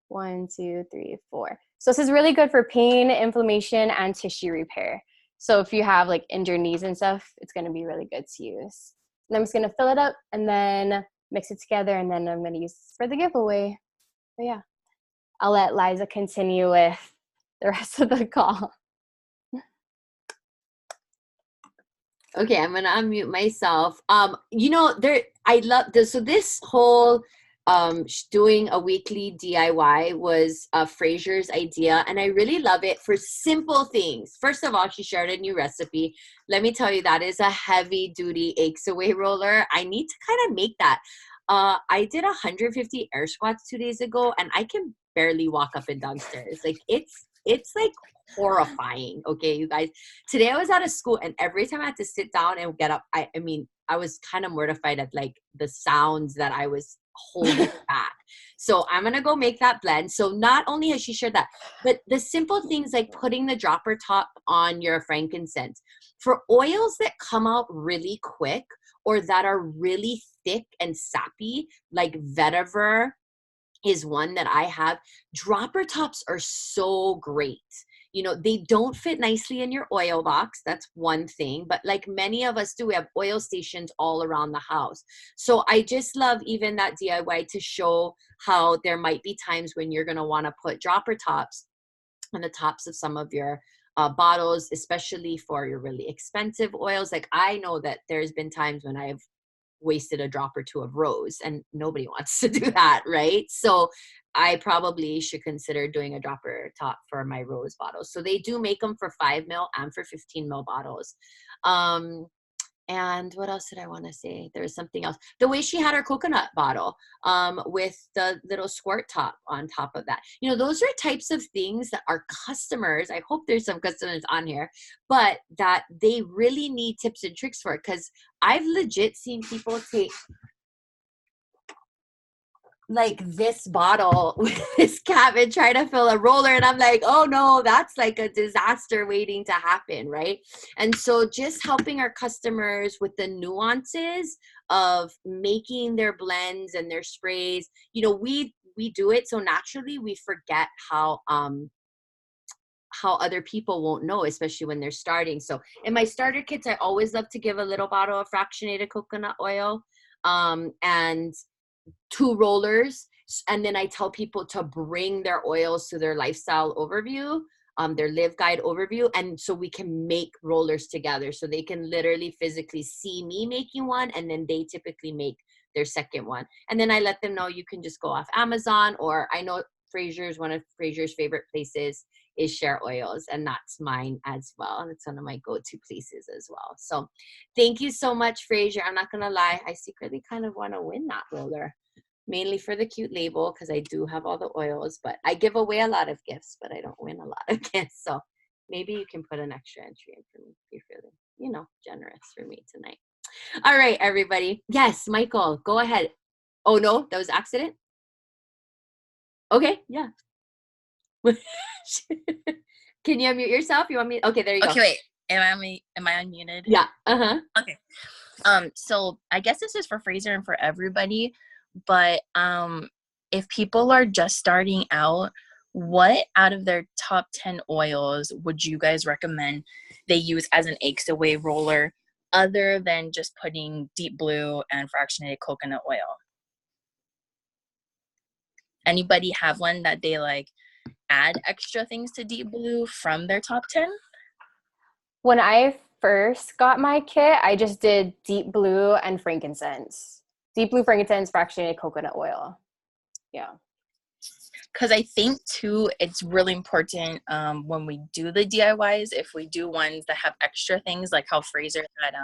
1, 2, 3, 4. So this is really good for pain, inflammation, and tissue repair. So if you have like injured knees and stuff, it's going to be really good to use. And I'm just going to fill it up and then mix it together, and then I'm going to use this for the giveaway. So yeah, I'll let Liza continue with the rest of the call. Okay, I'm gonna unmute myself. I love this. So this whole doing a weekly DIY was Fraser's idea, and I really love it for simple things. First of all, she shared a new recipe. Let me tell you, that is a heavy duty aches away roller. I need to kind of make that. I did 150 air squats 2 days ago, and I can barely walk up and downstairs. Like it's like horrifying. Okay, you guys. Today I was out of school, and every time I had to sit down and get up, I mean, I was kind of mortified at like the sounds that I was holding back. So I'm gonna go make that blend. So not only has she shared that, but the simple things like putting the dropper top on your frankincense. For oils that come out really quick or that are really thick and sappy, like vetiver is one that I have. Dropper tops are so great. You know, they don't fit nicely in your oil box. That's one thing. But like many of us do, we have oil stations all around the house. So I just love even that DIY to show how there might be times when you're going to want to put dropper tops on the tops of some of your bottles, especially for your really expensive oils. Like I know that there's been times when I've wasted a drop or two of rose, and nobody wants to do that, right? So I probably should consider doing a dropper top for my rose bottles. So they do make them for 5 ml and for 15 ml bottles. And what else did I want to say? There was something else. The way she had her coconut bottle with the little squirt top on top of that. You know, those are types of things that our customers, I hope there's some customers on here, but that they really need tips and tricks for it. Because I've legit seen people take like this bottle with this cap and try to fill a roller, and I'm like, oh no, that's like a disaster waiting to happen, right? And so just helping our customers with the nuances of making their blends and their sprays. You know, we do it so naturally we forget how other people won't know, especially when they're starting. So in my starter kits, I always love to give a little bottle of fractionated coconut oil and 2 rollers, and then I tell people to bring their oils to their lifestyle overview, their live guide overview, and so we can make rollers together, so they can literally physically see me making one, and then they typically make their second one, and then I let them know you can just go off Amazon, or I know Fraser's, one of Fraser's favorite places is Share Oils, and that's mine as well. And it's one of my go-to places as well. So thank you so much, Fraser. I'm not gonna lie, I secretly kind of want to win that roller, mainly for the cute label, because I do have all the oils, but I give away a lot of gifts, but I don't win a lot of gifts. So maybe you can put an extra entry in for me if you're feeling, you know, generous for me tonight. All right, everybody. Yes, Michael, go ahead. Oh no, that was accident? Okay, yeah. Can you unmute yourself? You want me? Okay, there you go. Okay, wait. Am I unmuted? Yeah. Uh-huh. Okay. So I guess this is for Fraser and for everybody, but if people are just starting out, what out of their top 10 oils would you guys recommend they use as an aches away roller other than just putting deep blue and fractionated coconut oil? Anybody have one that they like add extra things to deep blue from their top 10? When I first got my kit, I just did deep blue and frankincense. Deep blue, frankincense, fractionated coconut oil. Yeah. Because I think too, it's really important when we do the DIYs, if we do ones that have extra things, like how Fraser had,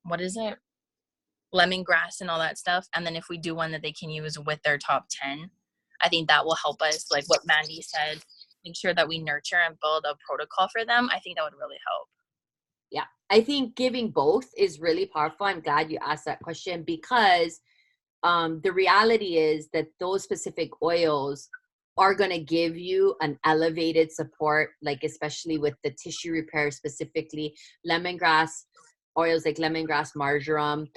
what is it? Lemongrass and all that stuff. And then if we do one that they can use with their top 10, I think that will help us, like what Mandi said, make sure that we nurture and build a protocol for them. I think that would really help. Yeah, I think giving both is really powerful. I'm glad you asked that question, because the reality is that those specific oils are going to give you an elevated support, like especially with the tissue repair, specifically lemongrass oils like lemongrass, marjoram,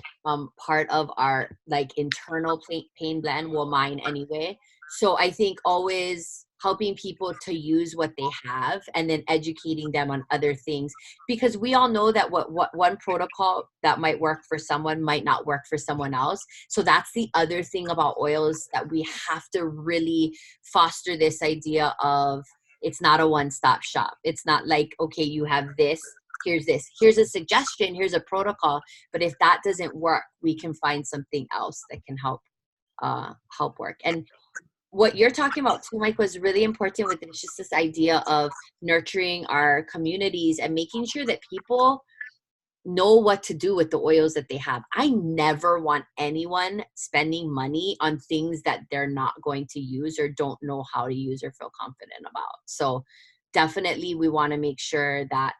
part of our like internal pain blend, well, mine anyway. So I think always helping people to use what they have and then educating them on other things, because we all know that what one protocol that might work for someone might not work for someone else. So that's the other thing about oils, that we have to really foster this idea of it's not a one-stop shop. It's not like, okay, you have this, here's a suggestion, here's a protocol, but if that doesn't work, we can find something else that can help help work. And what you're talking about too, Mike, was really important with it. It's just this idea of nurturing our communities and making sure that people know what to do with the oils that they have. I never want anyone spending money on things that they're not going to use or don't know how to use or feel confident about. So definitely we want to make sure that,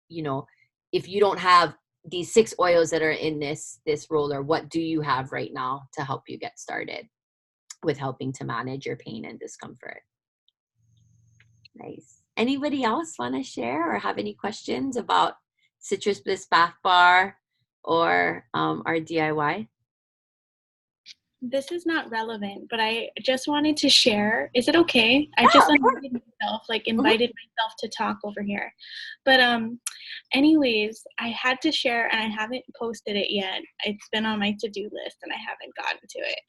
you know, if you don't have these 6 oils that are in this roller, what do you have right now to help you get started with helping to manage your pain and discomfort? Nice. Anybody else want to share or have any questions about Citrus Bliss Bath Bar or our DIY? This is not relevant, but I just wanted to share. Is it okay? I Yeah, just of course. invited myself to talk over here. But anyways, I had to share, and I haven't posted it yet. It's been on my to-do list, and I haven't gotten to it.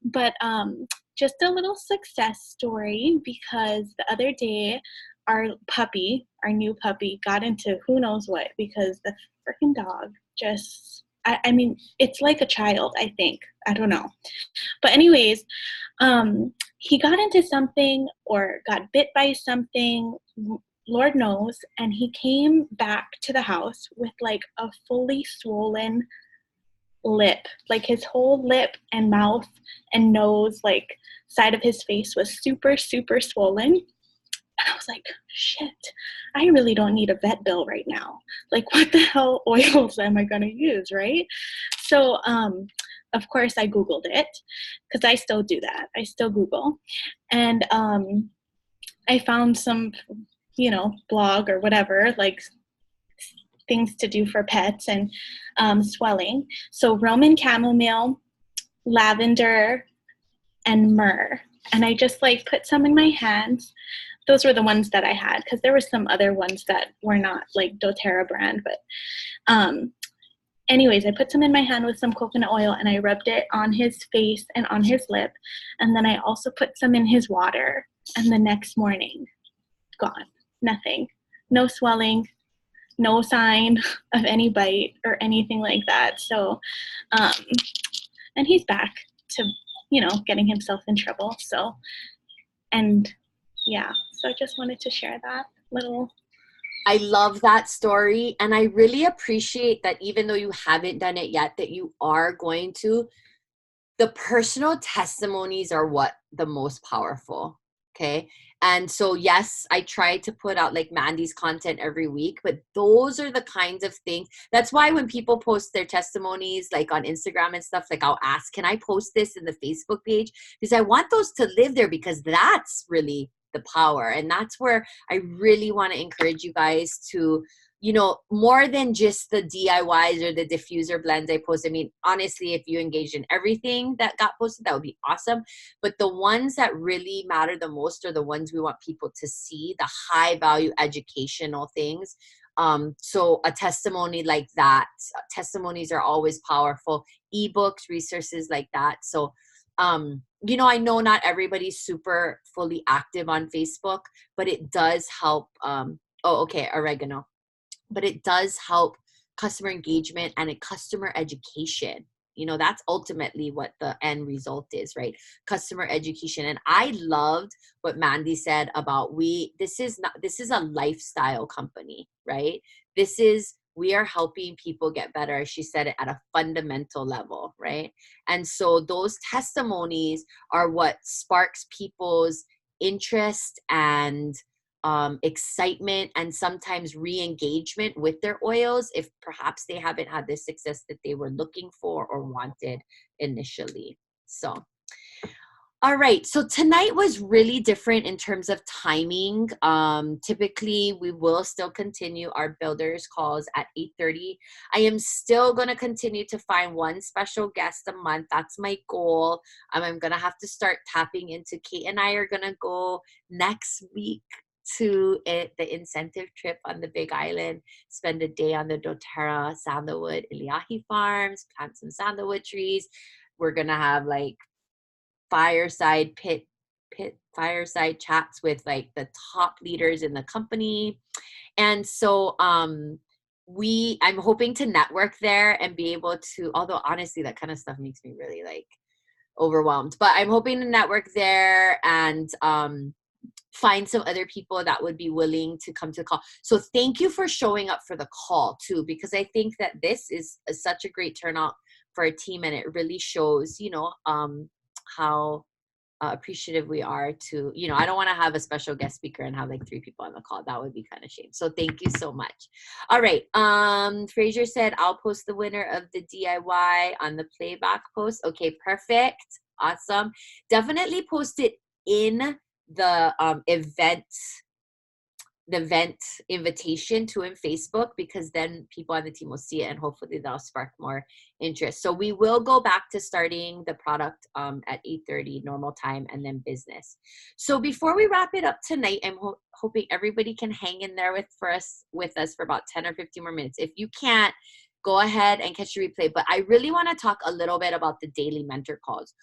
But just a little success story, because the other day, our new puppy, got into who knows what, because the freaking dog just, I mean, it's like a child, I think. I don't know. But anyways, he got into something or got bit by something, Lord knows, and he came back to the house with like a fully swollen lip. Like his whole lip and mouth and nose, like side of his face was super, super swollen. And I was like, shit, I really don't need a vet bill right now. Like, what the hell oils am I going to use, right? So, of course, I Googled it, because I still do that. I still Google. And I found some, blog or whatever, like things to do for pets and swelling. So Roman chamomile, lavender, and myrrh. And I just like put some in my hands. Those were the ones that I had, because there were some other ones that were not like doTERRA brand. But anyways, I put some in my hand with some coconut oil, and I rubbed it on his face and on his lip. And then I also put some in his water. And the next morning, gone. Nothing. No swelling. No sign of any bite or anything like that. So, and he's back to, getting himself in trouble. So, and yeah, so I just wanted to share that little. I love that story. And I really appreciate that even though you haven't done it yet, that you are going to. The personal testimonies are what the most powerful. Okay. And so, yes, I try to put out like Mandi's content every week, but those are the kinds of things. That's why when people post their testimonies, like on Instagram and stuff, like I'll ask, can I post this in the Facebook page? Because I want those to live there, because that's really the power. And that's where I really want to encourage you guys to, more than just the DIYs or the diffuser blends I post. I mean, honestly, if you engaged in everything that got posted, that would be awesome. But the ones that really matter the most are the ones we want people to see, the high value educational things. So a testimony like that, testimonies are always powerful. Ebooks, resources like that. So, I know not everybody's super fully active on Facebook, but it does help. Oregano. But it does help customer engagement and customer education. That's ultimately what the end result is, right? Customer education. And I loved what Mandi said about this is a lifestyle company, right? We are helping people get better. She said it at a fundamental level, right? And so those testimonies are what sparks people's interest and excitement and sometimes re-engagement with their oils if perhaps they haven't had the success that they were looking for or wanted initially. So, all right. So tonight was really different in terms of timing. Typically, we will still continue our builders calls at 8:30. I am still going to continue to find one special guest a month. That's my goal. I'm going to have to start tapping into. Kate and I are going to go next week to the incentive trip on the Big Island, spend a day on the doTERRA sandalwood Iliahi farms, plant some sandalwood trees. We're going to have like fireside chats with like the top leaders in the company. And so I'm hoping to network there and be able to, although honestly that kind of stuff makes me really like overwhelmed. But I'm hoping to network there and find some other people that would be willing to come to the call. So thank you for showing up for the call too, because I think that this is such a great turnout for a team, and it really shows, you know, how appreciative we are to, you know, I don't want to have a special guest speaker and have like 3 people on the call. That would be kind of shame. So thank you so much. All right. Fraser said, I'll post the winner of the DIY on the playback post. Okay, perfect. Awesome. Definitely post it in the event invitation to in Facebook, because then people on the team will see it and hopefully that'll spark more interest. So we will go back to starting the product at 8:30 normal time and then business. So before we wrap it up tonight, I'm hoping everybody can hang in there with us for about 10 or 15 more minutes. If you can't, go ahead and catch the replay. But I really want to talk a little bit about the daily mentor calls.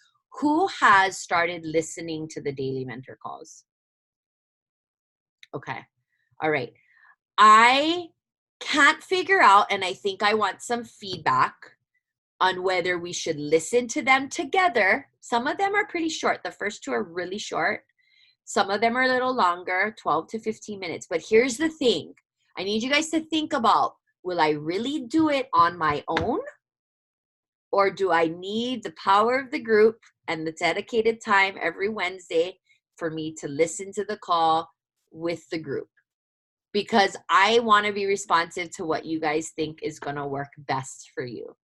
Who has started listening to the daily mentor calls? Okay. All right. I can't figure out, and I think I want some feedback on whether we should listen to them together. Some of them are pretty short. The first 2 are really short. Some of them are a little longer, 12 to 15 minutes. But here's the thing. I need you guys to think about, will I really do it on my own? Or do I need the power of the group and the dedicated time every Wednesday for me to listen to the call with the group? Because I want to be responsive to what you guys think is going to work best for you.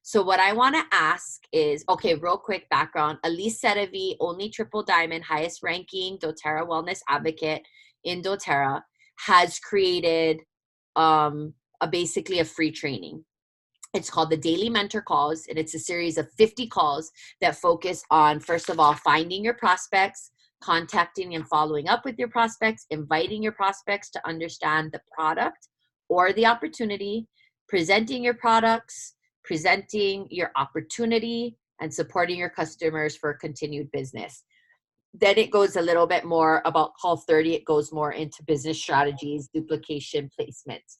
So what I want to ask is, okay, real quick background. Elise Sedevi, only triple diamond, highest ranking doTERRA wellness advocate in doTERRA, has created basically a free training. It's called the Daily Mentor Calls, and it's a series of 50 calls that focus on, first of all, finding your prospects, contacting and following up with your prospects, inviting your prospects to understand the product or the opportunity, presenting your products, presenting your opportunity, and supporting your customers for continued business. Then it goes a little bit more about call 30. It goes more into business strategies, duplication, placements.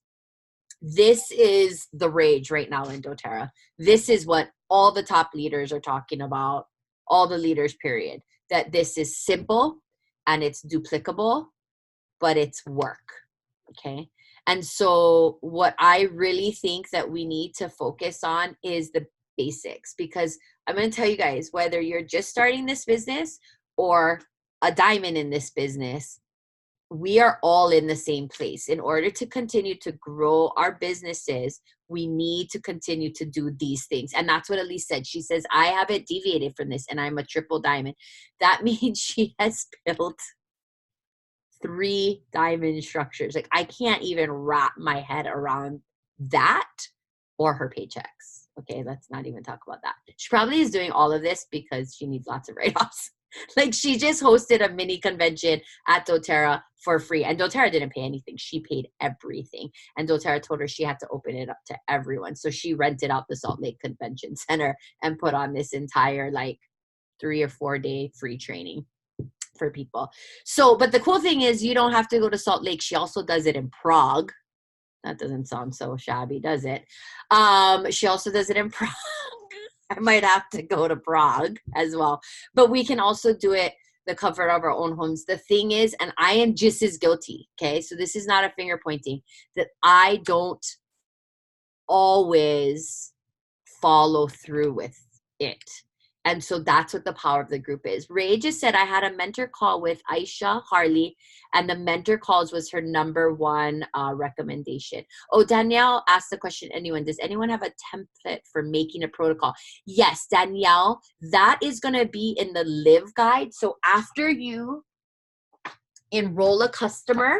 This is the rage right now in doTERRA. This is what all the top leaders are talking about, all the leaders, period. That this is simple and it's duplicable, but it's work, okay? And so what I really think that we need to focus on is the basics, because I'm going to tell you guys, whether you're just starting this business or a diamond in this business, we are all in the same place. In order to continue to grow our businesses, we need to continue to do these things. And that's what Elise said. She says, I haven't deviated from this and I'm a triple diamond. That means she has built 3 diamond structures. Like, I can't even wrap my head around that or her paychecks. Okay, let's not even talk about that. She probably is doing all of this because she needs lots of write-offs. Like, she just hosted a mini convention at doTERRA for free. And doTERRA didn't pay anything. She paid everything. And doTERRA told her she had to open it up to everyone. So she rented out the Salt Lake Convention Center and put on this entire, like, 3 or 4 day free training for people. So, but the cool thing is you don't have to go to Salt Lake. She also does it in Prague. That doesn't sound so shabby, does it? She also does it in Prague. I might have to go to Prague as well. But we can also do it the comfort of our own homes. The thing is, and I am just as guilty, okay? So this is not a finger pointing, that I don't always follow through with it. And so that's what the power of the group is. Ray just said, I had a mentor call with Aisha Harley, and the mentor calls was her #1 recommendation. Oh, Danielle asked the question, does anyone have a template for making a protocol? Yes, Danielle, that is going to be in the Live Guide. So after you enroll a customer,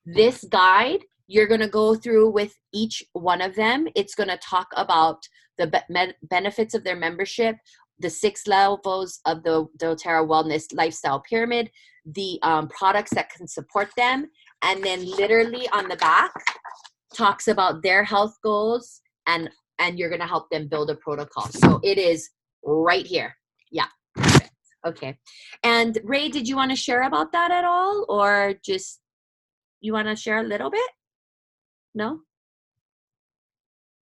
this guide, you're going to go through with each one of them. It's going to talk about the benefits of their membership, the 6 levels of the doTERRA Wellness Lifestyle Pyramid, the products that can support them, and then literally on the back talks about their health goals, and you're going to help them build a protocol. So it is right here. Yeah. Perfect. Okay. And Ray, did you want to share about that at all, or just you want to share a little bit? No?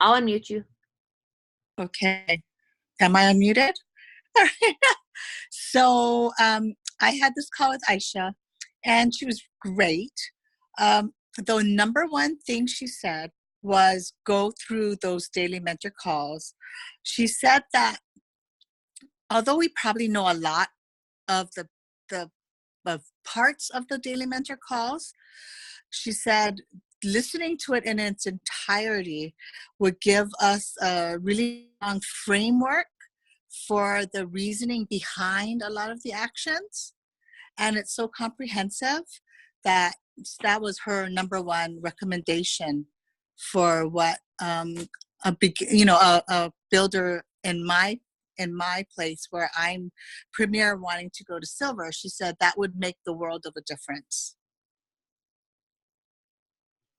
I'll unmute you. Okay. Am I unmuted? So I had this call with Aisha, and she was great. The number one thing she said was go through those daily mentor calls. She said that although we probably know a lot of the of parts of the daily mentor calls, she said listening to it in its entirety would give us a really strong framework for the reasoning behind a lot of the actions. And it's so comprehensive that that was her number one recommendation for what a builder in my place where I'm premier wanting to go to silver. She said that would make the world of a difference.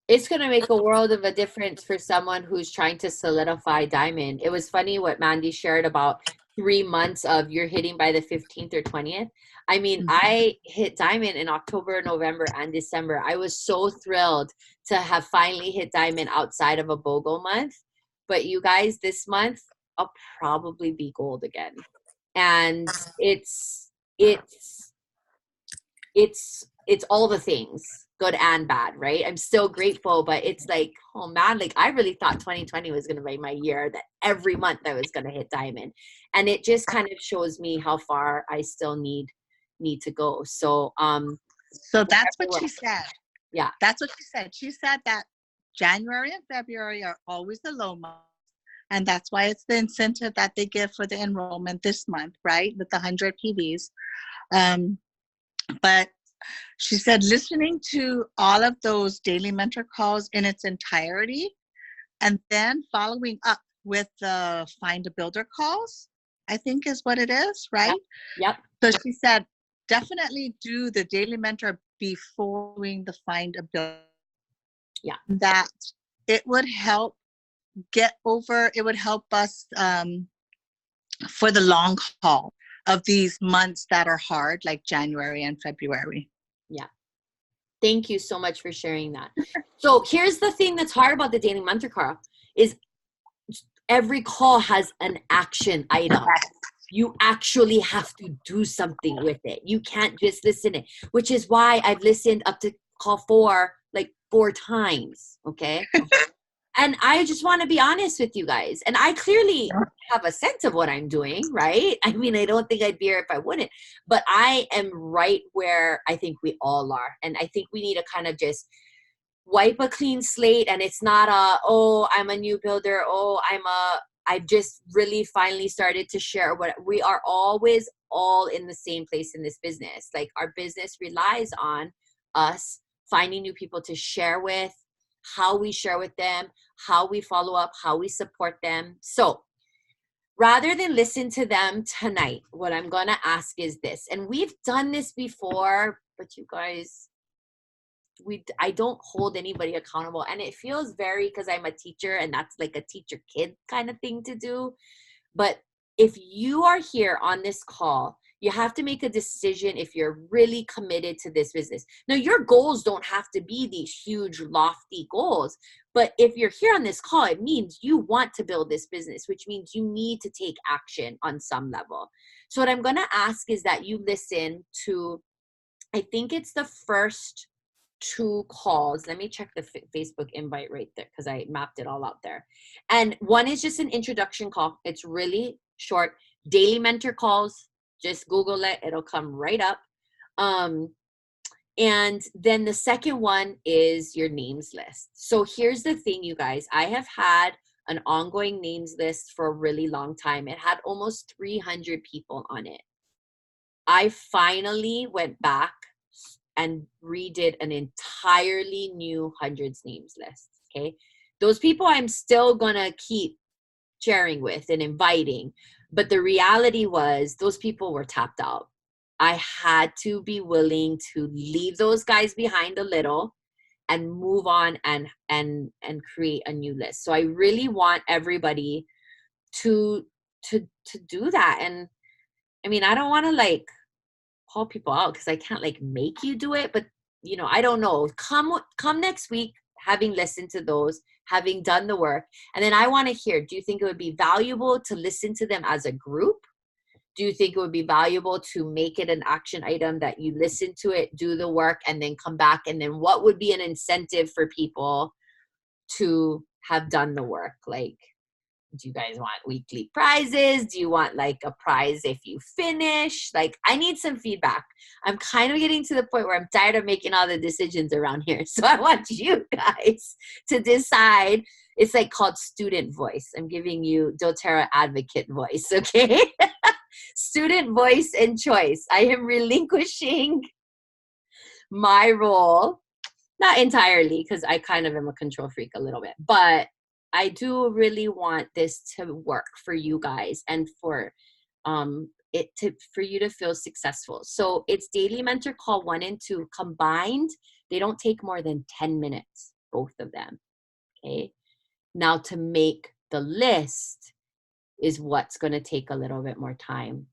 It's going to make a world of a difference for someone who's trying to solidify diamond. It was funny what Mandi shared about 3 months of you're hitting by the 15th or 20th. I mean, I hit diamond in October, November, and December. I was so thrilled to have finally hit diamond outside of a BOGO month. But you guys, this month, I'll probably be gold again. And it's all the things, good and bad, right? I'm still grateful, but it's like, oh man, like I really thought 2020 was going to be my year, that every month I was going to hit diamond. And it just kind of shows me how far I still need to go. So that's what she said. Yeah. That's what she said. She said that January and February are always the low months. And that's why it's the incentive that they give for the enrollment this month, right? With the 100 PVs. But she said listening to all of those daily mentor calls in its entirety and then following up with the find a builder calls, I think is what it is, right? Yep. So she said definitely do the daily mentor before doing the find a builder. Yeah. That it would help it would help us for the long haul of these months that are hard, like January and February. Yeah. Thank you so much for sharing that. So here's the thing that's hard about the daily mentor call is every call has an action item. You actually have to do something with it. You can't just listen it, which is why I've listened up to call 4 times. Okay. And I just want to be honest with you guys. And I clearly have a sense of what I'm doing, right? I mean, I don't think I'd be here if I wouldn't. But I am right where I think we all are. And I think we need to kind of just wipe a clean slate. And it's not I'm a new builder. I've just really finally started to share what we are always all in the same place in this business. Like our business relies on us finding new people to share with, how we share with them, how we follow up, how we support them. So rather than listen to them tonight, what I'm going to ask is this, and we've done this before, but you guys, I don't hold anybody accountable. And it feels very, because I'm a teacher and that's like a teacher kid kind of thing to do. But if you are here on this call, you have to make a decision if you're really committed to this business. Now, your goals don't have to be these huge, lofty goals. But if you're here on this call, it means you want to build this business, which means you need to take action on some level. So what I'm going to ask is that you listen to, I think it's the first 2 calls. Let me check the Facebook invite right there because I mapped it all out there. And one is just an introduction call. It's really short. Daily mentor calls. Just Google it. It'll come right up. And then the second one is your names list. So here's the thing, you guys. I have had an ongoing names list for a really long time. It had almost 300 people on it. I finally went back and redid an entirely new hundreds names list. Okay. Those people I'm still gonna keep sharing with and inviting. But the reality was those people were tapped out. I had to be willing to leave those guys behind a little and move on and create a new list. So I really want everybody to do that. And I mean, I don't want to call people out because I can't make you do it, but I don't know. Come next week, having listened to those, having done the work. And then I want to hear, do you think it would be valuable to listen to them as a group? Do you think it would be valuable to make it an action item that you listen to it, do the work, and then come back? And then what would be an incentive for people to have done the work? Like, do you guys want weekly prizes? Do you want like a prize if you finish? Like, I need some feedback. I'm kind of getting to the point where I'm tired of making all the decisions around here. So I want you guys to decide. It's like called student voice. I'm giving you doTERRA advocate voice, okay? Student voice and choice. I am relinquishing my role, not entirely, because I kind of am a control freak a little bit, but I do really want this to work for you guys and for for you to feel successful. So it's Daily Mentor Call 1 and 2 combined. They don't take more than 10 minutes, both of them. Okay. Now to make the list is what's going to take a little bit more time.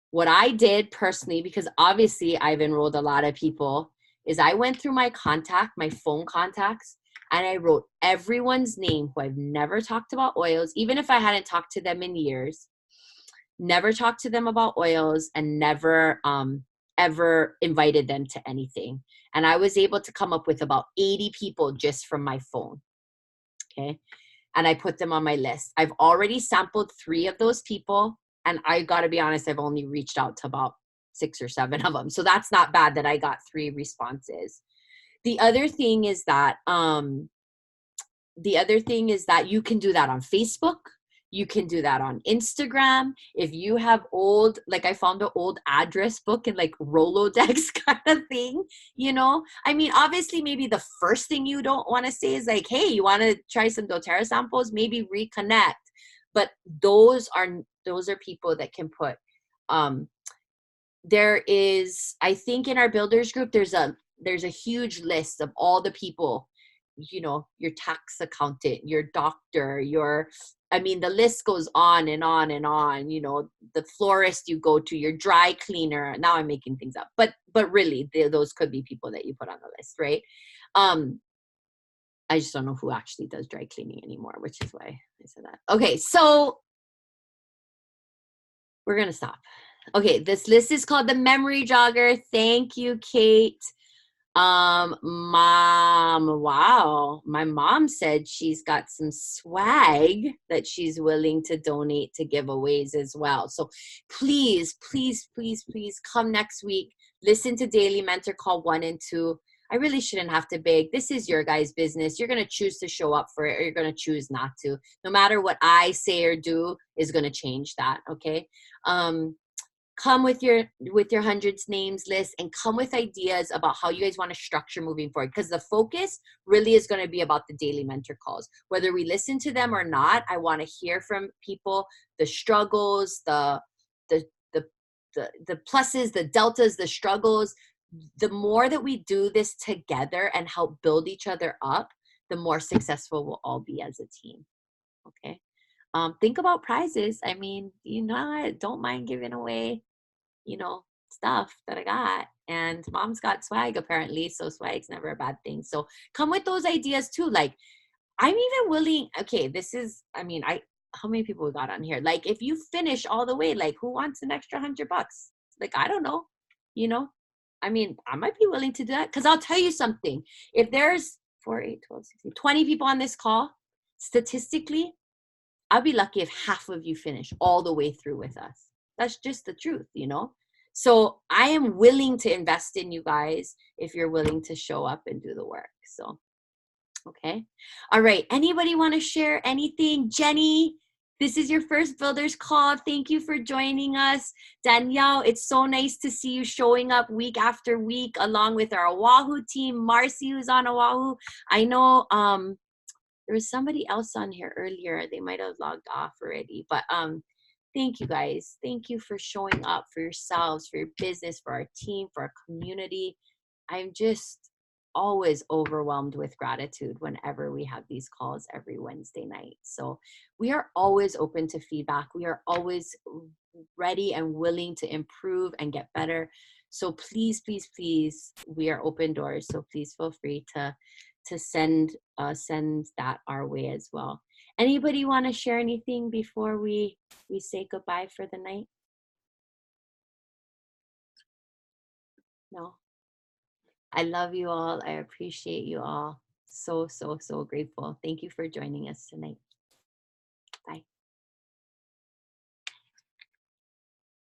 What I did personally, because obviously I've enrolled a lot of people, is I went through my phone contacts, and I wrote everyone's name who I've never talked about oils, even if I hadn't talked to them in years, never talked to them about oils, and never ever invited them to anything. And I was able to come up with about 80 people just from my phone. Okay. And I put them on my list. I've already sampled 3 of those people. And I got to be honest, I've only reached out to about 6 or 7 of them. So that's not bad that I got 3 responses. The other thing is that you can do that on Facebook. You can do that on Instagram. If you have old, like I found an old address book and like Rolodex kind of thing, you know, I mean, obviously maybe the first thing you don't want to say is like, hey, you want to try some doTERRA samples, maybe reconnect. But those are people that can put, there is, I think in our builders group, there's a huge list of all the people, you know, your tax accountant, your doctor, the list goes on and on and on, you know, the florist you go to, your dry cleaner. Now I'm making things up, but really those could be people that you put on the list, right? I just don't know who actually does dry cleaning anymore, which is why I said that. Okay, so we're going to stop. Okay, this list is called the Memory Jogger. Thank you, Kate. Mom, wow. My mom said she's got some swag that she's willing to donate to giveaways as well. So please, please, please, please come next week. Listen to Daily Mentor Call 1 and 2. I really shouldn't have to beg. This is your guys' business. You're going to choose to show up for it, or you're going to choose not to. No matter what I say or do is going to change that, okay? Come with your hundreds names list, and come with ideas about how you guys want to structure moving forward, because the focus really is going to be about the daily mentor calls. Whether we listen to them or not, I want to hear from people, the struggles, the pluses, the deltas, the struggles. The more that we do this together and help build each other up, the more successful we'll all be as a team. Okay. Think about prizes. I mean, you know, I don't mind giving away, you know, stuff that I got. And mom's got swag apparently, so swag's never a bad thing. So come with those ideas too. Like, I'm even willing, okay, this is, I mean, how many people we got on here? Like, if you finish all the way, like, who wants an extra $100? Like, I don't know, you know, I mean, I might be willing to do that, because I'll tell you something. If there's 4, 8, 12, 16, 20 people on this call, statistically, I'll be lucky if half of you finish all the way through with us. That's just the truth, you know? So I am willing to invest in you guys if you're willing to show up and do the work. So, okay. All right. Anybody want to share anything? Jenny, this is your first builders call. Thank you for joining us. Danielle, it's so nice to see you showing up week after week along with our Oahu team. Marcy, who's on Oahu. I know there was somebody else on here earlier. They might have logged off already. But thank you guys. Thank you for showing up for yourselves, for your business, for our team, for our community. I'm just always overwhelmed with gratitude whenever we have these calls every Wednesday night. So we are always open to feedback. We are always ready and willing to improve and get better. So please, please, please, we are open doors. So please feel free to send that our way as well. Anybody want to share anything before we say goodbye for the night? No. I love you all. I appreciate you all. So, so, so grateful. Thank you for joining us tonight.